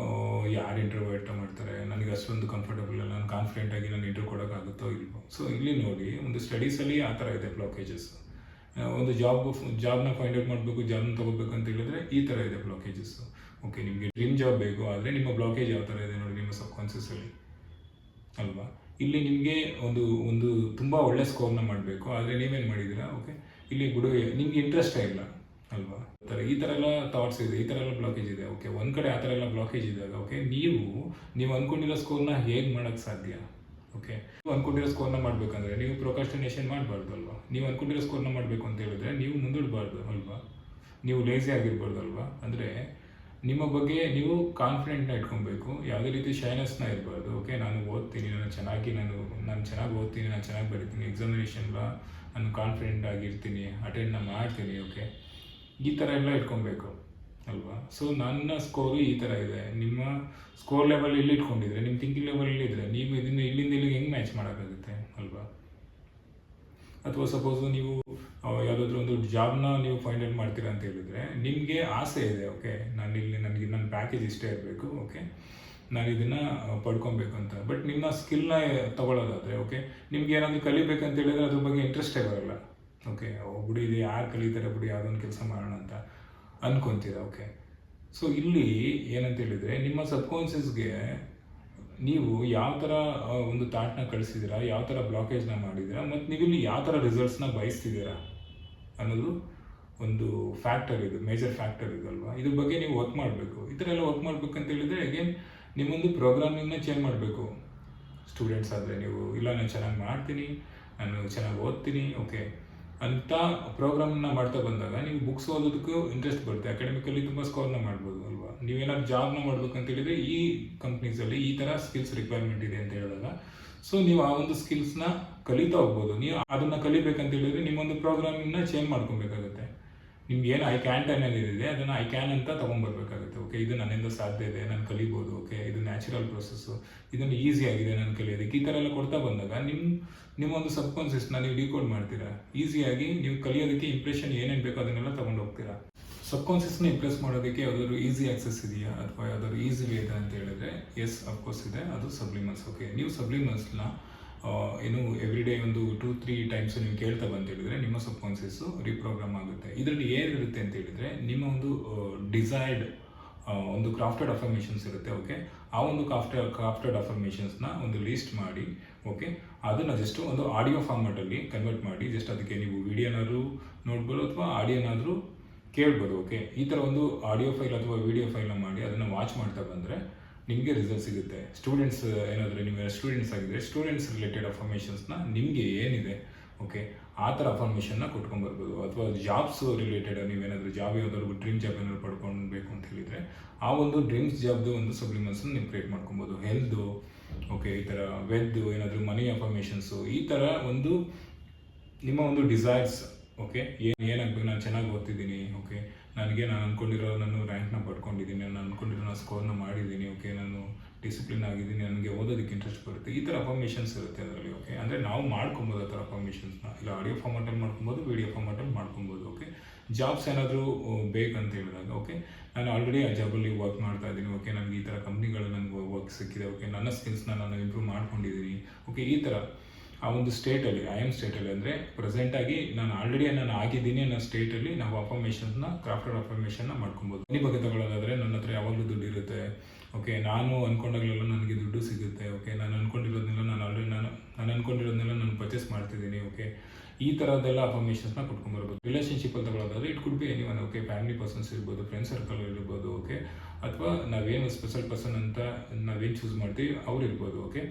ಯಾರು ಇಂಟರ್ವ್ಯೂ ಅಟೆಂಡ್ ಮಾಡ್ತಾರೆ, ನನಗೆ ಅಷ್ಟೊಂದು ಕಂಫರ್ಟಬಲ್ ಇಲ್ಲ, ನಾನು ಕಾನ್ಫಿಡೆಂಟಾಗಿ ನಾನು ಇಂಟರ್ವ್ಯೂ ಕೊಡೋಕ್ಕಾಗುತ್ತೋ ಇಲ್ವೋ. ಸೊ ಇಲ್ಲಿ ನೋಡಿ, ಒಂದು ಸ್ಟಡೀಸಲ್ಲಿ ಆ ಥರ ಇದೆ ಬ್ಲಾಕೇಜಸ್. ಒಂದು ಜಾಬ್ನ ಫೈಂಡ್ ಔಟ್ ಮಾಡಬೇಕು, ಜಾಬ್ನ ತೊಗೋಬೇಕು ಅಂತ ಹೇಳಿದ್ರೆ ಈ ಥರ ಇದೆ ಬ್ಲಾಕೇಜಸ್ಸು. ಓಕೆ ನಿಮಗೆ ಡ್ರೀಮ್ ಜಾಬ್ ಬೇಕು, ಆದರೆ ನಿಮ್ಮ ಬ್ಲಾಕೇಜ್ ಯಾವ ಥರ ಇದೆ ನೋಡಿ ನಿಮ್ಮ ಸಬ್ಕಾನ್ಷಿಯಸಲ್ಲಿ ಅಲ್ವಾ. ಇಲ್ಲಿ ನಿಮಗೆ ಒಂದು ತುಂಬ ಒಳ್ಳೆ ಸ್ಕೋರ್ನ ಮಾಡಬೇಕು, ಆದರೆ ನೀವೇನು ಮಾಡಿದ್ದೀರಾ, ಓಕೆ ಇಲ್ಲಿ ಬಿಡು ನಿಮ್ಗೆ ಇಂಟ್ರೆಸ್ಟೇ ಇಲ್ಲ ಅಲ್ವಾ. ಈ ಥರ ಎಲ್ಲ ಥಾಟ್ಸ್ ಇದೆ, ಈ ಥರ ಎಲ್ಲ ಬ್ಲಾಕೇಜ್ ಇದೆ. ಓಕೆ ಒಂದು ಕಡೆ ಆ ಥರ ಎಲ್ಲ ಬ್ಲಾಕೇಜ್ ಇದ್ದಾಗ ಓಕೆ ನೀವು ಅಂದ್ಕೊಂಡಿರೋ ಸ್ಕೋರ್ನ ಹೇಗೆ ಮಾಡೋಕ್ಕೆ ಸಾಧ್ಯ? ಓಕೆ ನೀವು ಅಂದ್ಕೊಂಡಿರೋ ಸ್ಕೋರ್ನ ಮಾಡಬೇಕಂದ್ರೆ ನೀವು ಪ್ರೊಕ್ರಾಸ್ಟಿನೇಷನ್ ಮಾಡಬಾರ್ದು ಅಲ್ವಾ. ನೀವು ಅಂದ್ಕೊಂಡಿರೋ ಸ್ಕೋರ್ನ ಮಾಡಬೇಕು ಅಂತ ಹೇಳಿದ್ರೆ ನೀವು ಮುಂದೂಡಬಾರ್ದು ಅಲ್ವಾ, ನೀವು ಲೇಸಿ ಆಗಿರ್ಬಾರ್ದು ಅಲ್ವಾ. ಅಂದರೆ ನಿಮ್ಮ ಬಗ್ಗೆ ನೀವು ಕಾನ್ಫಿಡೆಂಟ್ನ ಇಟ್ಕೊಬೇಕು, ಯಾವುದೇ ರೀತಿ ಶೈನೆಸ್ನ ಇರಬಾರ್ದು. ಓಕೆ ನಾನು ಓದ್ತೀನಿ, ನಾನು ಚೆನ್ನಾಗಿ ಓದ್ತೀನಿ, ನಾನು ಚೆನ್ನಾಗಿ ಬರೀತೀನಿ, ಎಕ್ಸಾಮಿನೇಷನ್ಲ ನಾನು ಕಾನ್ಫಿಡೆಂಟ್ ಆಗಿರ್ತೀನಿ, ಅಟೆಂಡ್ನ ಮಾಡ್ತೀನಿ, ಓಕೆ ಈ ಥರ ಎಲ್ಲ ಇಟ್ಕೊಬೇಕು ಅಲ್ವಾ. ಸೊ ನನ್ನ ಸ್ಕೋರು ಈ ಥರ ಇದೆ, ನಿಮ್ಮ ಸ್ಕೋರ್ ಲೆವೆಲ್ ಇಲ್ಲಿ ಇಟ್ಕೊಂಡಿದ್ರೆ, ನಿಮ್ಮ ಥಿಂಕಿಂಗ್ ಲೆವೆಲ್ ಇಲ್ಲಿದ್ದರೆ ನೀವು ಇದನ್ನು ಇಲ್ಲಿಂದ ಇಲ್ಲಿಗೆ ಹೆಂಗೆ ಮ್ಯಾಚ್ ಮಾಡೋಕ್ಕಾಗುತ್ತೆ ಅಲ್ವಾ. ಅಥವಾ ಸಪೋಸು ನೀವು ಯಾವುದಾದ್ರೂ ಒಂದು ಜಾಬ್ನ ನೀವು ಫೈಂಡ್ ಔಟ್ ಮಾಡ್ತೀರಾ ಅಂತ ಹೇಳಿದರೆ ನಿಮಗೆ ಆಸೆ ಇದೆ, ಓಕೆ ನನಗೆ ನನ್ನ ಪ್ಯಾಕೇಜ್ ಇಷ್ಟೇ ಇರಬೇಕು, ಓಕೆ ನಾನು ಇದನ್ನು ಪಡ್ಕೊಬೇಕು ಅಂತ. ಬಟ್ ನಿಮ್ಮ ಸ್ಕಿಲ್ನ ತೊಗೊಳ್ಳೋದಾದರೆ ಓಕೆ ನಿಮ್ಗೆ ಏನಾದರೂ ಕಲಿಬೇಕಂತ ಹೇಳಿದ್ರೆ ಅದ್ರ ಬಗ್ಗೆ ಇಂಟ್ರೆಸ್ಟೇ ಬರೋಲ್ಲ. ಓಕೆ ಬಿಡಿ ಇದು ಯಾರು ಕಲಿತಾರೆ ಬಿಡಿ, ಯಾವುದೊಂದು ಕೆಲಸ ಮಾಡೋಣ ಅಂತ ಅಂದ್ಕೊತೀರ. ಓಕೆ ಸೊ ಇಲ್ಲಿ ಏನಂತ ಹೇಳಿದರೆ ನಿಮ್ಮ ಸಬ್ಕಾನ್ಷಿಯಸ್ಗೆ ನೀವು ಯಾವ ಥರ ಒಂದು ಥಾಟ್ನ ಕಳಿಸಿದ್ದೀರಾ, ಯಾವ ಥರ ಬ್ಲಾಕೇಜ್ನ ಮಾಡಿದ್ದೀರಾ, ಮತ್ತು ನೀವಿಲ್ಲಿ ಯಾವ ಥರ ರಿಸಲ್ಟ್ಸ್ನ ಬಯಸ್ತಿದ್ದೀರಾ ಅನ್ನೋದು ಒಂದು ಫ್ಯಾಕ್ಟರ್ ಇದು, ಮೇಜರ್ ಫ್ಯಾಕ್ಟರ್ ಇದಲ್ವಾ. ಇದ್ರ ಬಗ್ಗೆ ನೀವು ವರ್ಕ್ ಮಾಡಬೇಕು. ಈ ಥರ ಎಲ್ಲ ವರ್ಕ್ ಮಾಡ್ಬೇಕಂತ ಹೇಳಿದರೆ ಅಗೇನ್ ನಿಮ್ಮೊಂದು ಪ್ರೋಗ್ರಾಮಿಂಗ್ನ ಚೇಂಜ್ ಮಾಡಬೇಕು. ಸ್ಟೂಡೆಂಟ್ಸ್ ಆದರೆ ನೀವು ಇಲ್ಲ ನಾನು ಚೆನ್ನಾಗಿ ಮಾಡ್ತೀನಿ, ನಾನು ಚೆನ್ನಾಗಿ ಓದ್ತೀನಿ, ಓಕೆ ಅಂತ ಪ್ರೋಗ್ರಾಮ್ನ ಮಾಡ್ತಾ ಬಂದಾಗ ನೀವು ಬುಕ್ಸ್ ಓದೋದಕ್ಕೂ ಇಂಟ್ರೆಸ್ಟ್ ಬರುತ್ತೆ, ಅಕಾಡೆಮಿಕಲ್ಲಿ ತುಂಬ ಸ್ಕೋರ್ನ ಮಾಡ್ಬೋದು ಅಲ್ವಾ. ನೀವೇನಾದ್ರು ಜಾಬ್ನ ಮಾಡ್ಬೇಕಂತ ಹೇಳಿದರೆ ಈ ಕಂಪ್ನೀಸಲ್ಲಿ ಈ ಥರ ಸ್ಕಿಲ್ಸ್ ರಿಕ್ವೈರ್ಮೆಂಟ್ ಇದೆ ಅಂತ ಹೇಳಿದಾಗ ಸೊ ನೀವು ಆ ಒಂದು ಸ್ಕಿಲ್ಸ್ನ ಕಲಿತಾ ಹೋಗ್ಬೋದು. ನೀವು ಅದನ್ನು ಕಲಿಬೇಕಂತ ಹೇಳಿದರೆ ನಿಮ್ಮೊಂದು ಪ್ರೋಗ್ರಾಮಿಂಗ್ನ ಚೇಂಜ್ ಮಾಡ್ಕೊಬೇಕಾಗುತ್ತೆ. ನಿಮ್ಗೆ ಏನು ಐ ಕ್ಯಾನ್ ಏನಿದೆ ಅದನ್ನು ಐ ಕ್ಯಾನ್ ಅಂತ ತೊಗೊಂಡ್ಬರ್ಬೇಕಾಗುತ್ತೆ. ಓಕೆ ಇದು ನನ್ನಿಂದ ಸಾಧ್ಯ ಇದೆ, ನಾನು ಕಲಿಬೋದು, ಓಕೆ ಇದು ನ್ಯಾಚುರಲ್ ಪ್ರೊಸೆಸ್ಸು, ಇದನ್ನು ಈಸಿ ಆಗಿದೆ ನಾನು ಕಲಿಯೋದಕ್ಕೆ, ಈ ಥರ ಎಲ್ಲ ಕೊಡ್ತಾ ಬಂದಾಗ ನಿಮ್ಮೊಂದು ಸಬ್ಕಾನ್ಷಿಯಸ್ನ ನೀವು ಡಿಕೋಡ್ ಮಾಡ್ತೀರಾ. ಈಸಿಯಾಗಿ ನೀವು ಕಲಿಯೋದಕ್ಕೆ ಇಂಪ್ರೆಷನ್ ಏನೇನು ಬೇಕೋ ಅದನ್ನೆಲ್ಲ ತೊಗೊಂಡು ಹೋಗ್ತೀರಾ. ಸಬ್ಕಾನ್ಷಿಯಸ್ನ ಇಂಪ್ರೆಸ್ ಮಾಡೋದಕ್ಕೆ ಯಾವುದಾದ್ರು ಈಸಿ ಆಕ್ಸೆಸ್ ಇದೆಯಾ ಅಥವಾ ಯಾವುದಾದ್ರು ಈಸಿ ವೇ ಇದೆ ಅಂತ ಹೇಳಿದ್ರೆ ಎಸ್ ಅಫ್ಕೋರ್ಸ್ ಇದೆ, ಅದು ಸಬ್ಲಿಮಲ್ಸ್. ಓಕೆ ನೀವು ಸಬ್ಲಿಮಲ್ಸ್ನ ಏನು ಎವ್ರಿ ಡೇ ಒಂದು 2-3 ಟೈಮ್ಸ್ ನೀವು ಕೇಳ್ತಾ ಬಂತ ಹೇಳಿದರೆ ನಿಮ್ಮ ಸಬ್ಕಾನ್ಷಿಯಸ್ಸು ರೀಪ್ರೋಗ್ರಾಮ್ ಆಗುತ್ತೆ. ಇದರಲ್ಲಿ ಏನಿರುತ್ತೆ ಅಂತ ಹೇಳಿದರೆ ನಿಮ್ಮ ಒಂದು ಡಿಸೈರ್ಡ್ ಒಂದು ಕ್ರಾಫ್ಟೆಡ್ ಅಫರ್ಮೇಷನ್ಸ್ ಇರುತ್ತೆ. ಓಕೆ ಆ ಒಂದು ಕ್ರಾಫ್ಟೆಡ್ ಅಫರ್ಮೇಷನ್ಸ್ನ ಒಂದು ಲೀಸ್ಟ್ ಮಾಡಿ ಓಕೆ ಅದನ್ನು ಜಸ್ಟ್ ಒಂದು ಆಡಿಯೋ ಫಾರ್ಮ್ಯಾಟಲ್ಲಿ ಕನ್ವರ್ಟ್ ಮಾಡಿ ಜಸ್ಟ್ ಅದಕ್ಕೆ ನೀವು ವಿಡಿಯೋನಾದರೂ ನೋಡ್ಬೋದು ಅಥವಾ ಆಡಿಯೋನಾದರೂ ಕೇಳ್ಬೋದು. ಓಕೆ ಈ ಥರ ಒಂದು ಆಡಿಯೋ ಫೈಲ್ ಅಥವಾ ವಿಡಿಯೋ ಫೈಲ್ನ ಮಾಡಿ ಅದನ್ನು ವಾಚ್ ಮಾಡ್ತಾ ಬಂದರೆ ನಿಮಗೆ ರಿಸಲ್ಟ್ ಸಿಗುತ್ತೆ. ಸ್ಟೂಡೆಂಟ್ಸ್ ಏನಾದರೂ ನೀವು ಸ್ಟೂಡೆಂಟ್ಸ್ ಆಗಿದ್ದರೆ ಸ್ಟೂಡೆಂಟ್ಸ್ ರಿಲೇಟೆಡ್ ಅಫರ್ಮೇಷನ್ಸ್ನ ನಿಮಗೆ ಏನಿದೆ ಓಕೆ ಆ ಥರ ಅಫರ್ಮೇಷನ್ನ ಕೊಟ್ಕೊಂಡ್ಬರ್ಬೋದು. ಅಥವಾ ಜಾಬ್ಸ್ ರಿಲೇಟೆಡ್ ನೀವೇನಾದರೂ ಜಾಬ್ ಯಾವುದಾದ್ರು ಡ್ರೀಮ್ ಜಾಬ್ ಏನಾದ್ರು ಪಡ್ಕೊಳ್ಬೇಕು ಅಂತ ಹೇಳಿದರೆ ಆ ಒಂದು ಡ್ರೀಮ್ಸ್ ಜಾಬ್ದು ಒಂದು ಸಬ್ಲಿಮಲ್ಸನ್ನು ನೀವು ಕ್ರಿಯೇಟ್ ಮಾಡ್ಕೊಬೋದು. ಹೆಲ್ದು ಓಕೆ ಈ ಥರ ವೆಲ್ದು ಏನಾದರೂ ಮನಿ ಅಫರ್ಮೇಷನ್ಸು ಈ ಥರ ಒಂದು ನಿಮ್ಮ ಒಂದು ಡಿಸೈರ್ಸ್ ಓಕೆ ಏನಾಗಬೇಕು, ನಾನು ಚೆನ್ನಾಗಿ ಓದ್ತಿದ್ದೀನಿ, ಓಕೆ ನಾನು ಅಂದ್ಕೊಂಡಿರೋ ನಾನು ರ್ಯಾಂಕ್ನ ಪಡ್ಕೊಂಡಿದ್ದೀನಿ, ನಾನು ಅಂದ್ಕೊಂಡಿರೋ ನಾನು ಸ್ಕೋರ್ನ ಮಾಡಿದ್ದೀನಿ, ಓಕೆ ನಾನು ಡಿಸಿಪ್ಲಿನ್ ಆಗಿದ್ದೀನಿ, ನನಗೆ ಓದೋದಕ್ಕೆ ಇಂಟ್ರೆಸ್ಟ್ ಬರುತ್ತೆ, ಈ ಥರ ಅಫರ್ಮೇಷನ್ಸ್ ಇರುತ್ತೆ ಅದರಲ್ಲಿ. ಓಕೆ ಅಂದರೆ ನಾವು ಮಾಡ್ಕೊಬೋದು ಆ ಥರ ಅಫರ್ಮೇಷನ್ಸ್ನ, ಇಲ್ಲ ಆಡಿಯೋ ಫಾರ್ಮ್ಯಾಟಲ್ಲಿ ಮಾಡ್ಕೊಬೋದು, ವಿಡಿಯೋ ಫಾರ್ಮ್ಯಾಟಲ್ಲಿ ಮಾಡ್ಕೊಬೋದು. ಓಕೆ ಜಾಬ್ಸ್ ಏನಾದರೂ ಬೇಕಂತ ಹೇಳಿದಾಗ ಓಕೆ ನಾನು ಆಲ್ರೆಡಿ ಆ ಜಾಬಲ್ಲಿ ವರ್ಕ್ ಮಾಡ್ತಾ ಇದ್ದೀನಿ, ಓಕೆ ನನಗೆ ಈ ಥರ ಕಂಪ್ನಿಗಳು ನನಗೆ ವರ್ಕ್ ಸಿಕ್ಕಿದೆ, ಓಕೆ ನನ್ನ ಸ್ಕಿಲ್ಸ್ನ ನಾನು ಇಂಪ್ರೂವ್ ಮಾಡ್ಕೊಂಡಿದ್ದೀನಿ, ಓಕೆ ಈ ಥರ ಆ ಒಂದು ಸ್ಟೇಟಲ್ಲಿ ಸ್ಟೇಟಲ್ಲಿ ಅಂದರೆ ಪ್ರೆಸೆಂಟಾಗಿ ನಾನು ಆಗಿದ್ದೀನಿ ಅನ್ನೋ ಸ್ಟೇಟಲ್ಲಿ ನಾವು ಅಫರ್ಮೇಷನ್ಸ್ನ ಕ್ರಾಫ್ಟೆಡ್ ಅಫರ್ಮೇಷನ್ನ ಮಾಡ್ಕೊಬೋದು. ಈ ಬಗ್ಗೆ ತಗೊಳ್ಳೋದಾದರೆ ನನ್ನ ಹತ್ರ ಯಾವಾಗಲೂ ದುಡ್ಡು ಇರುತ್ತೆ, ಓಕೆ, ನಾನು ಅಂದ್ಕೊಂಡಾಗಲೆಲ್ಲ ನನಗೆ ದುಡ್ಡು ಸಿಗುತ್ತೆ. ಓಕೆ, ನಾನು ಅಂದ್ಕೊಂಡಿರೋದನ್ನೆಲ್ಲ ನಾನು ಅಂದ್ಕೊಂಡಿರೋದನ್ನೆಲ್ಲ ನಾನು ಪರ್ಚೇಸ್ ಮಾಡ್ತಿದ್ದೀನಿ. ಓಕೆ, ಈ ಥರದ್ದೆಲ್ಲ ಅಫರ್ಮೇಷನ್ಸ್ನ ಕೊಟ್ಕೊಂಬರ್ಬೋದು. ರಿಲೇಷನ್ಶಿಪ್ಪಲ್ಲಿ ತಗೊಳ್ಳೋದಾದ್ರೆ it could be anyone. Okay, family persons ಇರ್ಬೋದು, ಫ್ರೆಂಡ್ ಸರ್ಕಲ್ ಇರ್ಬೋದು. ಓಕೆ, ಅಥವಾ ನಾವೇನು ಸ್ಪೆಷಲ್ ಪರ್ಸನ್ ಅಂತ ನಾವೇನು ಚೂಸ್ ಮಾಡ್ತೀವಿ ಅವ್ರು ಇರ್ಬೋದು. ಓಕೆ,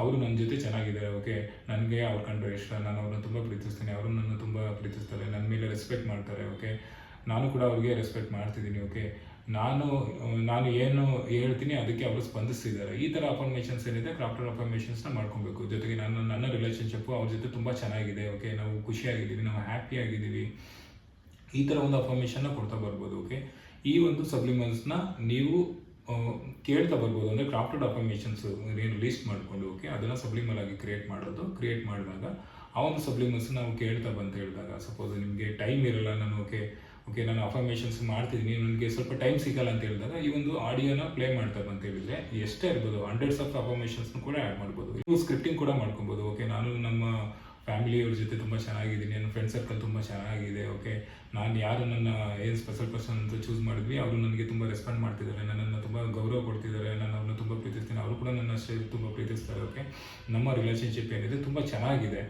ಅವರು ನನ್ನ ಜೊತೆ ಚೆನ್ನಾಗಿದ್ದಾರೆ. ಓಕೆ, ನನಗೆ ಅವ್ರು ಕಂಡ್ರೆ ಇಷ್ಟ, ನಾನು ಅವ್ರನ್ನ ತುಂಬ ಪ್ರೀತಿಸ್ತೀನಿ, ಅವರು ನನ್ನ ತುಂಬ ಪ್ರೀತಿಸ್ತಾರೆ, ನನ್ನ ಮೇಲೆ ರೆಸ್ಪೆಕ್ಟ್ ಮಾಡ್ತಾರೆ. ಓಕೆ, ನಾನು ಕೂಡ ಅವ್ರಿಗೆ ರೆಸ್ಪೆಕ್ಟ್ ಮಾಡ್ತಿದ್ದೀನಿ. ಓಕೆ, ನಾನು ಏನು ಹೇಳ್ತೀನಿ ಅದಕ್ಕೆ ಅವರು ಸ್ಪಂದಿಸ್ತಿದ್ದಾರೆ. ಈ ಥರ ಅಫರ್ಮೇಷನ್ಸ್ ಏನಿದೆ, ಕ್ರಾಫ್ಟೆಡ್ ಅಫರ್ಮೇಷನ್ಸ್ನ ಮಾಡ್ಕೊಬೇಕು. ಜೊತೆಗೆ ನನ್ನ ರಿಲೇಷನ್ಶಿಪ್ಪು ಅವ್ರ ಜೊತೆ ತುಂಬ ಚೆನ್ನಾಗಿದೆ. ಓಕೆ, ನಾವು ಖುಷಿಯಾಗಿದ್ದೀವಿ, ನಾವು ಹ್ಯಾಪಿ ಆಗಿದ್ದೀವಿ. ಈ ಥರ ಒಂದು ಅಫರ್ಮೇಷನ್ನ ಕೊಡ್ತಾ ಬರ್ಬೋದು. ಓಕೆ, ಈ ಒಂದು ಸಬ್ಲಿಮಲ್ಸ್ನ ನೀವು ಕೇಳ್ತಾ ಬರ್ಬೋದು. ಅಂದರೆ ಕ್ರಾಫ್ಟೆಡ್ ಅಫರ್ಮೇಷನ್ಸ್ ಏನು ಲಿಸ್ಟ್ ಮಾಡಿಕೊಂಡು, ಓಕೆ, ಅದನ್ನು ಸಬ್ಲಿಮಲ್ ಆಗಿ ಕ್ರಿಯೇಟ್ ಮಾಡಿದಾಗ ಆ ಒಂದು ಸಬ್ಲಿಮಲ್ಸ್ ನಾವು ಕೇಳ್ತಾ ಬಂತ ಹೇಳಿದಾಗ, ಸಪೋಸ್ ನಿಮಗೆ ಟೈಮ್ ಇರಲ್ಲ, ನಾನು ಅಫರ್ಮೇಷನ್ಸ್ ಮಾಡ್ತಿದ್ದೀನಿ, ನನಗೆ ಸ್ವಲ್ಪ ಟೈಮ್ ಸಿಗಲ್ಲ ಅಂತ ಹೇಳಿದಾಗ ಈ ಒಂದು ಆಡಿಯೋನ ಪ್ಲೇ ಮಾಡ್ತಾರೆ ಅಂತ ಹೇಳಿದ್ರೆ ಎಷ್ಟೇ ಇರ್ಬೋದು, ಹಂಡ್ರೆಡ್ಸ್ ಆಫ್ ಅಫರ್ಮೇಷನ್ಸ್ನು ಕೂಡ ಆ್ಯಡ್ ಮಾಡ್ಬೋದು. ನೀವು ಸ್ಕ್ರಿಪ್ಟಿಂಗ್ ಕೂಡ ಮಾಡ್ಕೊಬೋದು. ಓಕೆ, ನಾನು ನಮ್ಮ ಫ್ಯಾಮಿಲಿಯವ್ರ ಜೊತೆ ತುಂಬ ಚೆನ್ನಾಗಿದ್ದೀನಿ, ನನ್ನ ಫ್ರೆಂಡ್ ಸರ್ಕಲ್ ತುಂಬ ಚೆನ್ನಾಗಿದೆ. ಓಕೆ, ನಾನು ಯಾರು ನನ್ನ ಏನು ಸ್ಪೆಷಲ್ ಪರ್ಸನ್ ಅಂತ ಚೂಸ್ ಮಾಡಿದ್ವಿ ಅವರು ನನಗೆ ತುಂಬ ರೆಸ್ಪಾಂಡ್ ಮಾಡ್ತಿದ್ದಾರೆ, ನನ್ನನ್ನು ತುಂಬ ಗೌರವ ಕೊಡ್ತಿದ್ದಾರೆ, ನಾನು ಅವ್ರನ್ನ ತುಂಬ ಪ್ರೀತಿಸ್ತೀನಿ, ಅವರು ಕೂಡ ನನ್ನ ಅಷ್ಟೇ ತುಂಬ ಪ್ರೀತಿಸ್ತಾರೆ. ಓಕೆ, ನಮ್ಮ ರಿಲೇಷನ್ಶಿಪ್ ಏನಿದೆ ತುಂಬ ಚೆನ್ನಾಗಿದೆ.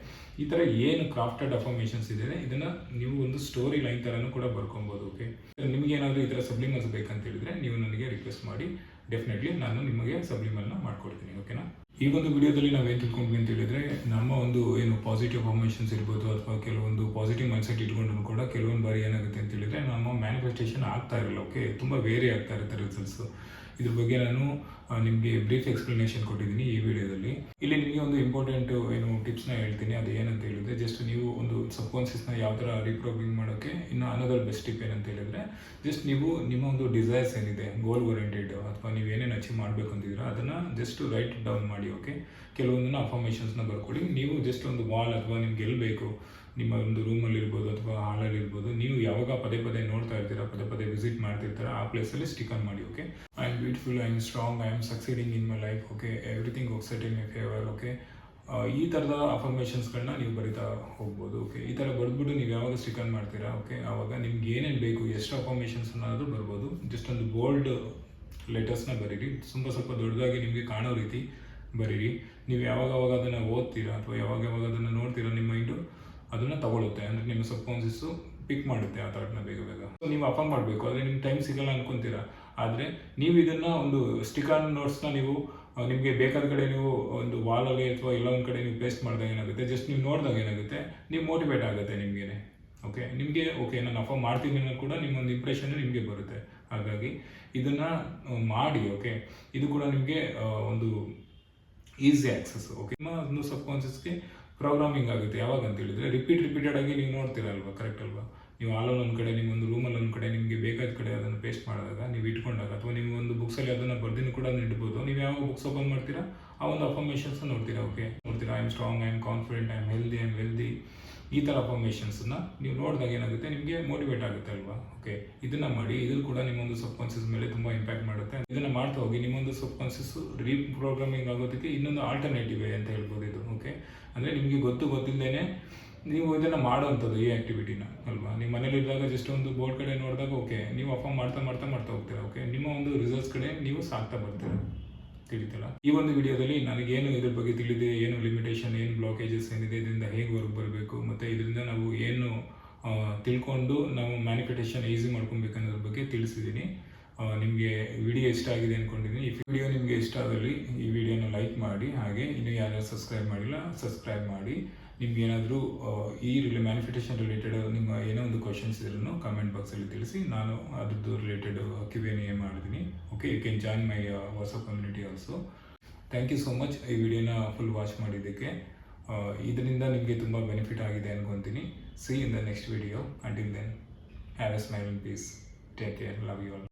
ಈ ಥರ ಏನು ಕ್ರಾಫ್ಟೆಡ್ ಅಫರ್ಮೇಷನ್ಸ್ ಇದೆ ಇದನ್ನು ನೀವು ಒಂದು ಸ್ಟೋರಿ ಲೈನ್ ಥರನೂ ಕೂಡ ಬರ್ಕೊಬೋದು. ಓಕೆ, ನಿಮಗೇನಾದರೂ ಈ ಥರ ಸಬ್ಲಿಮಲ್ಸ್ ಬೇಕಂತ ಹೇಳಿದ್ರೆ ನೀವು ನನಗೆ ರಿಕ್ವೆಸ್ಟ್ ಮಾಡಿ, ಡೆಫಿನೆಟ್ಲಿ ನಾನು ನಿಮಗೆ ಸಬ್ಲಿಮಲ್ನ ಮಾಡ್ಕೊಡ್ತೀನಿ. ಓಕೆನಾ? ಈ ಒಂದು ವಿಡಿಯೋದಲ್ಲಿ ನಾವೇನು ತಿಳ್ಕೊಂಡ್ವಿ ಅಂತ ಹೇಳಿದ್ರೆ, ನಮ್ಮ ಒಂದು ಏನು ಪಾಸಿಟಿವ್ ಅಫರ್ಮೇಷನ್ಸ್ ಇರ್ಬೋದು ಅಥವಾ ಕೆಲವೊಂದು ಪಾಸಿಟಿವ್ ಮೈಂಡ್ಸೆಟ್ ಇಟ್ಕೊಂಡು ಕೂಡ ಕೆಲವೊಂದು ಬಾರಿ ಏನಾಗುತ್ತೆ ಅಂತ ಹೇಳಿದ್ರೆ ನಮ್ಮ ಮ್ಯಾನಿಫೆಸ್ಟೇಷನ್ ಆಗ್ತಾ ಇರಲ್ಲ. ಓಕೆ, ತುಂಬ ವೇರಿ ಆಗ್ತಾ ಇರುತ್ತೆ ರಿಸಲ್ಟ್ಸು. ಇದ್ರ ಬಗ್ಗೆ ನಾನು ನಿಮಗೆ ಬ್ರೀಫ್ ಎಕ್ಸ್ಪ್ಲನೇಷನ್ ಕೊಟ್ಟಿದ್ದೀನಿ ಈ ವಿಡಿಯೋದಲ್ಲಿ. ಇಲ್ಲಿ ನಿಮಗೆ ಒಂದು ಇಂಪಾರ್ಟೆಂಟ್ ಏನು ಟಿಪ್ಸ್ನ ಹೇಳ್ತೀನಿ. ಅದು ಏನಂತ ಹೇಳಿದ್ರೆ, ಜಸ್ಟ್ ನೀವು ಒಂದು ಸಬ್ಕಾನ್ಷಿಯಸ್ನ ಯಾವ ಥರ ರೀಪ್ರೋಗ್ರಾಮಿಂಗ್ ಮಾಡೋಕ್ಕೆ ಇನ್ನು ಅನದರ್ ಬೆಸ್ಟ್ ಟಿಪ್ ಏನಂತ ಹೇಳಿದ್ರೆ, ಜಸ್ಟ್ ನೀವು ನಿಮ್ಮ ಒಂದು ಡಿಸೈರ್ಸ್ ಏನಿದೆ, ಗೋಲ್ ಓರಿಯೆಂಟೆಡ್ ಅಥವಾ ನೀವು ಏನೇನು ಅಚೀವ್ ಮಾಡಬೇಕು ಅಂತಿದ್ದೀರಾ ಅದನ್ನು ಜಸ್ಟ್ ರೈಟ್ ಡೌನ್ ಮಾಡಿ. ಓಕೆ, ಕೆಲವೊಂದನ್ನು ಅಫರ್ಮೇಷನ್ಸ್ನ ಬರ್ಕೊಳ್ಳಿ. ನೀವು ಜಸ್ಟ್ ಒಂದು ವಾಲ್ ಅಥವಾ ನಿಮ್ಗೆ ಎಲ್ಲಿ ಬೇಕು, ನಿಮ್ಮ ಒಂದು ರೂಮಲ್ಲಿ ಇರ್ಬೋದು ಅಥವಾ ಹಾಲಲ್ಲಿ ಇರ್ಬೋದು, ನೀವು ಯಾವಾಗ ಪದೇ ಪದೇ ನೋಡ್ತಾ ಇರ್ತೀರಾ, ಪದೇ ಪದೇ ವಿಸಿಟ್ ಮಾಡ್ತಿರ್ತೀರ, ಆ ಪ್ಲೇಸಲ್ಲಿ ಸ್ಟಿಕರ್ ಮಾಡಿ. Okay, I am beautiful, I am strong, I am succeeding in my life. Okay, everything works out in my favour. Okay, ಈ ಥರದ ಅಫರ್ಮೇಷನ್ಸ್ಗಳನ್ನ ನೀವು ಬರಿತಾ ಹೋಗ್ಬೋದು. ಓಕೆ, ಈ ಥರ ಬರೆದ್ಬಿಟ್ಟು ನೀವು ಯಾವಾಗ ಸ್ಟಿಕರ್ ಮಾಡ್ತೀರಾ, ಓಕೆ, ಆವಾಗ ನಿಮ್ಗೆ ಏನೇನು ಬೇಕು, ಎಷ್ಟು ಅಫರ್ಮೇಷನ್ಸ್ ಅನ್ನೋದು ಬರ್ಬೋದು. ಜಸ್ಟ್ ಒಂದು ಬೋಲ್ಡ್ ಲೆಟರ್ಸ್ನ ಬರೀರಿ, ಸ್ವಲ್ಪ ದೊಡ್ಡದಾಗಿ ನಿಮಗೆ ಕಾಣೋ ರೀತಿ ಬರೀರಿ. ನೀವು ಯಾವಾಗ ಅದನ್ನು ಓದ್ತೀರಾ ಅಥವಾ ಯಾವಾಗ ಅದನ್ನು ನೋಡ್ತೀರಾ, ನಿಮ್ಮ ಮೈಂಡು ಅದನ್ನು ತಗೊಳುತ್ತೆ. ಅಂದರೆ ನಿಮ್ಮ ಸಬ್ಕಾನ್ಷಿಯಸ್ಸು ಪಿಕ್ ಮಾಡುತ್ತೆ ಆ ಥಾಟ್ನ ಬೇಗ. ಸೊ ನೀವು ಅಫರ್ಮ್ ಮಾಡಬೇಕು, ಆದರೆ ನಿಮ್ಗೆ ಟೈಮ್ ಸಿಗಲ್ಲ ಅನ್ಕೊತೀರಾ. ಆದರೆ ನೀವು ಇದನ್ನು ಒಂದು ಸ್ಟಿಕರ್ ನೋಟ್ಸ್ನ ನೀವು ನಿಮಗೆ ಬೇಕಾದ ಕಡೆ ನೀವು ಒಂದು ವಾಲಲ್ಲಿ ಅಥವಾ ಎಲ್ಲ ಒಂದು ಕಡೆ ನೀವು ಪೇಸ್ಟ್ ಮಾಡಿದಾಗ ಏನಾಗುತ್ತೆ, ಜಸ್ಟ್ ನೀವು ನೋಡಿದಾಗ ಏನಾಗುತ್ತೆ, ನೀವು ಮೋಟಿವೇಟ್ ಆಗುತ್ತೆ ನಿಮಗೇನೆ. ಓಕೆ, ನಾನು ಅಫರ್ಮ್ ಮಾಡ್ತೀನಿ ಅನ್ನೋದು ಕೂಡ ನಿಮ್ಮೊಂದು ಇಂಪ್ರೆಷನ್ ನಿಮಗೆ ಬರುತ್ತೆ. ಹಾಗಾಗಿ ಇದನ್ನು ಮಾಡಿ. ಓಕೆ, ಇದು ಕೂಡ ನಿಮಗೆ ಒಂದು ಈಸಿ ಆಕ್ಸೆಸ್. ಓಕೆ, ನಿಮ್ಮ ಒಂದು ಸಬ್ಕಾನ್ಷಿಯಸ್ಗೆ ಪ್ರೋಗ್ರಾಮಿಂಗ್ ಆಗುತ್ತೆ. ಯಾವಾಗ ಅಂತ ಹೇಳಿದ್ರೆ ರಿಪೀಟೆಡ್ ಆಗಿ ನೀವು ನೋಡ್ತೀರಲ್ವಾ, ಕರೆಕ್ಟ್ ಅಲ್ವಾ? ನೀವು ಹಾಲಲ್ಲಿ ಒಂದು ಕಡೆ, ನಿಮ್ಮೊಂದು ರೂಮಲ್ಲಿ ಒಂದು ಕಡೆ, ನಿಮಗೆ ಬೇಕಾದ ಕಡೆ ಅದನ್ನು ಪೇಸ್ಟ್ ಮಾಡಿದಾಗ, ನೀವು ಇಟ್ಕೊಂಡಾಗ ಅಥವಾ ನಿಮ್ಮ ಒಂದು ಬುಕ್ಸಲ್ಲಿ ಅದನ್ನು ಬರ್ದಿನ ಕೂಡ ಇಡ್ಬೋದು. ನೀವು ಯಾವಾಗ ಬುಕ್ಸ್ ಓಪನ್ ಮಾಡ್ತೀರಾ ಆ ಒಂದು ಅಫರ್ಮೇಷನ್ಸ್ ನೋಡ್ತೀರಾ. Okay, I am strong, I am confident, I am healthy, I am wealthy. ಈ ಥರ ಅಫರ್ಮೇಷನ್ಸ್ನ ನೀವು ನೋಡಿದಾಗ ಏನಾಗುತ್ತೆ, ನಿಮಗೆ ಮೋಟಿವೇಟ್ ಆಗುತ್ತೆ ಅಲ್ವಾ? ಓಕೆ, ಇದನ್ನು ಮಾಡಿ. ಇದು ಕೂಡ ನಿಮ್ಮೊಂದು ಸಬ್ಕಾನ್ಷಿಯಸ್ ಮೇಲೆ ತುಂಬ ಇಂಪ್ಯಾಕ್ಟ್ ಮಾಡುತ್ತೆ. ಇದನ್ನು ಮಾಡ್ತಾ ಹೋಗಿ ನಿಮ್ಮೊಂದು ಸಬ್ಕಾನ್ಷಿಯಸ್ ರೀಪ್ರೋಗ್ರಾಮಿಂಗ್ ಆಗೋದಕ್ಕೆ ಇನ್ನೊಂದು ಆಲ್ಟರ್ನೇಟಿವ್ ವೇ ಅಂತ ಹೇಳ್ಬೋದು ಇದು. ಓಕೆ, ಅಂದರೆ ನಿಮಗೆ ಗೊತ್ತಿಲ್ಲದೇ ನೀವು ಇದನ್ನು ಮಾಡೋವಂಥದ್ದು ಈ ಆ್ಯಕ್ಟಿವಿಟಿನ ಅಲ್ವಾ? ನಿಮ್ಮ ಮನೇಲಿದ್ದಾಗ ಜಸ್ಟ್ ಒಂದು ಬೋರ್ಡ್ ಕಡೆ ನೋಡಿದಾಗ ಓಕೆ, ನೀವು ಅಫರ್ಮ್ ಮಾಡ್ತಾ ಹೋಗ್ತೀರಾ. ಓಕೆ, ನಿಮ್ಮ ಒಂದು ರಿಸಲ್ಟ್ಸ್ ಕಡೆ ನೀವು ಸಾಕ್ತಾ ಬರ್ತೀರಾ. ತಿಳಿತಲ್ಲ? ಈ ಒಂದು ವಿಡಿಯೋದಲ್ಲಿ ನನಗೇನು ಇದ್ರ ಬಗ್ಗೆ ತಿಳಿದಿದೆ, ಏನು ಲಿಮಿಟೇಷನ್, ಏನು ಬ್ಲಾಕೇಜಸ್ ಏನಿದೆ, ಇದರಿಂದ ಹೇಗೆ ಹೊರಗೆ ಬರಬೇಕು, ಮತ್ತು ಇದರಿಂದ ನಾವು ಏನು ತಿಳ್ಕೊಂಡು ನಾವು ಮ್ಯಾನಿಫೆಸ್ಟೇಷನ್ ಈಸಿ ಮಾಡ್ಕೊಬೇಕು ಅನ್ನೋದ್ರ ಬಗ್ಗೆ ತಿಳಿಸಿದ್ದೀನಿ. ನಿಮಗೆ ವಿಡಿಯೋ ಇಷ್ಟ ಆಗಿದೆ ಅಂದ್ಕೊಂಡಿದ್ದೀನಿ. ಈ ವಿಡಿಯೋ ನಿಮಗೆ ಇಷ್ಟ ಆದಲ್ಲಿ ಈ ವಿಡಿಯೋನ ಲೈಕ್ ಮಾಡಿ, ಹಾಗೆ ಇನ್ನು ಯಾರು ಸಬ್ಸ್ಕ್ರೈಬ್ ಮಾಡಿಲ್ಲ ಸಬ್ಸ್ಕ್ರೈಬ್ ಮಾಡಿ. ನಿಮ್ಗೆ ಏನಾದರೂ ಈ ಮ್ಯಾನಿಫೆಸ್ಟೇಷನ್ ರಿಲೇಟೆಡ್ ನಿಮ್ಮ ಏನೋ ಒಂದು ಕ್ವಶನ್ಸ್ ಇದ್ರೂ ಕಮೆಂಟ್ ಬಾಕ್ಸಲ್ಲಿ ತಿಳಿಸಿ, ನಾನು ಅದ್ರದ್ದು ರಿಲೇಟೆಡ್ Q&A ಮಾಡ್ತೀನಿ. Okay, you can join my WhatsApp community also. Thank you so much ಈ ವಿಡಿಯೋನ ಫುಲ್ ವಾಚ್ ಮಾಡಿದ್ದಕ್ಕೆ. ಇದರಿಂದ ನಿಮಗೆ ತುಂಬ ಬೆನಿಫಿಟ್ ಆಗಿದೆ ಅನ್ಕೊತೀನಿ. See in the next video. Until then, have a smiling peace. Take care. Love you all.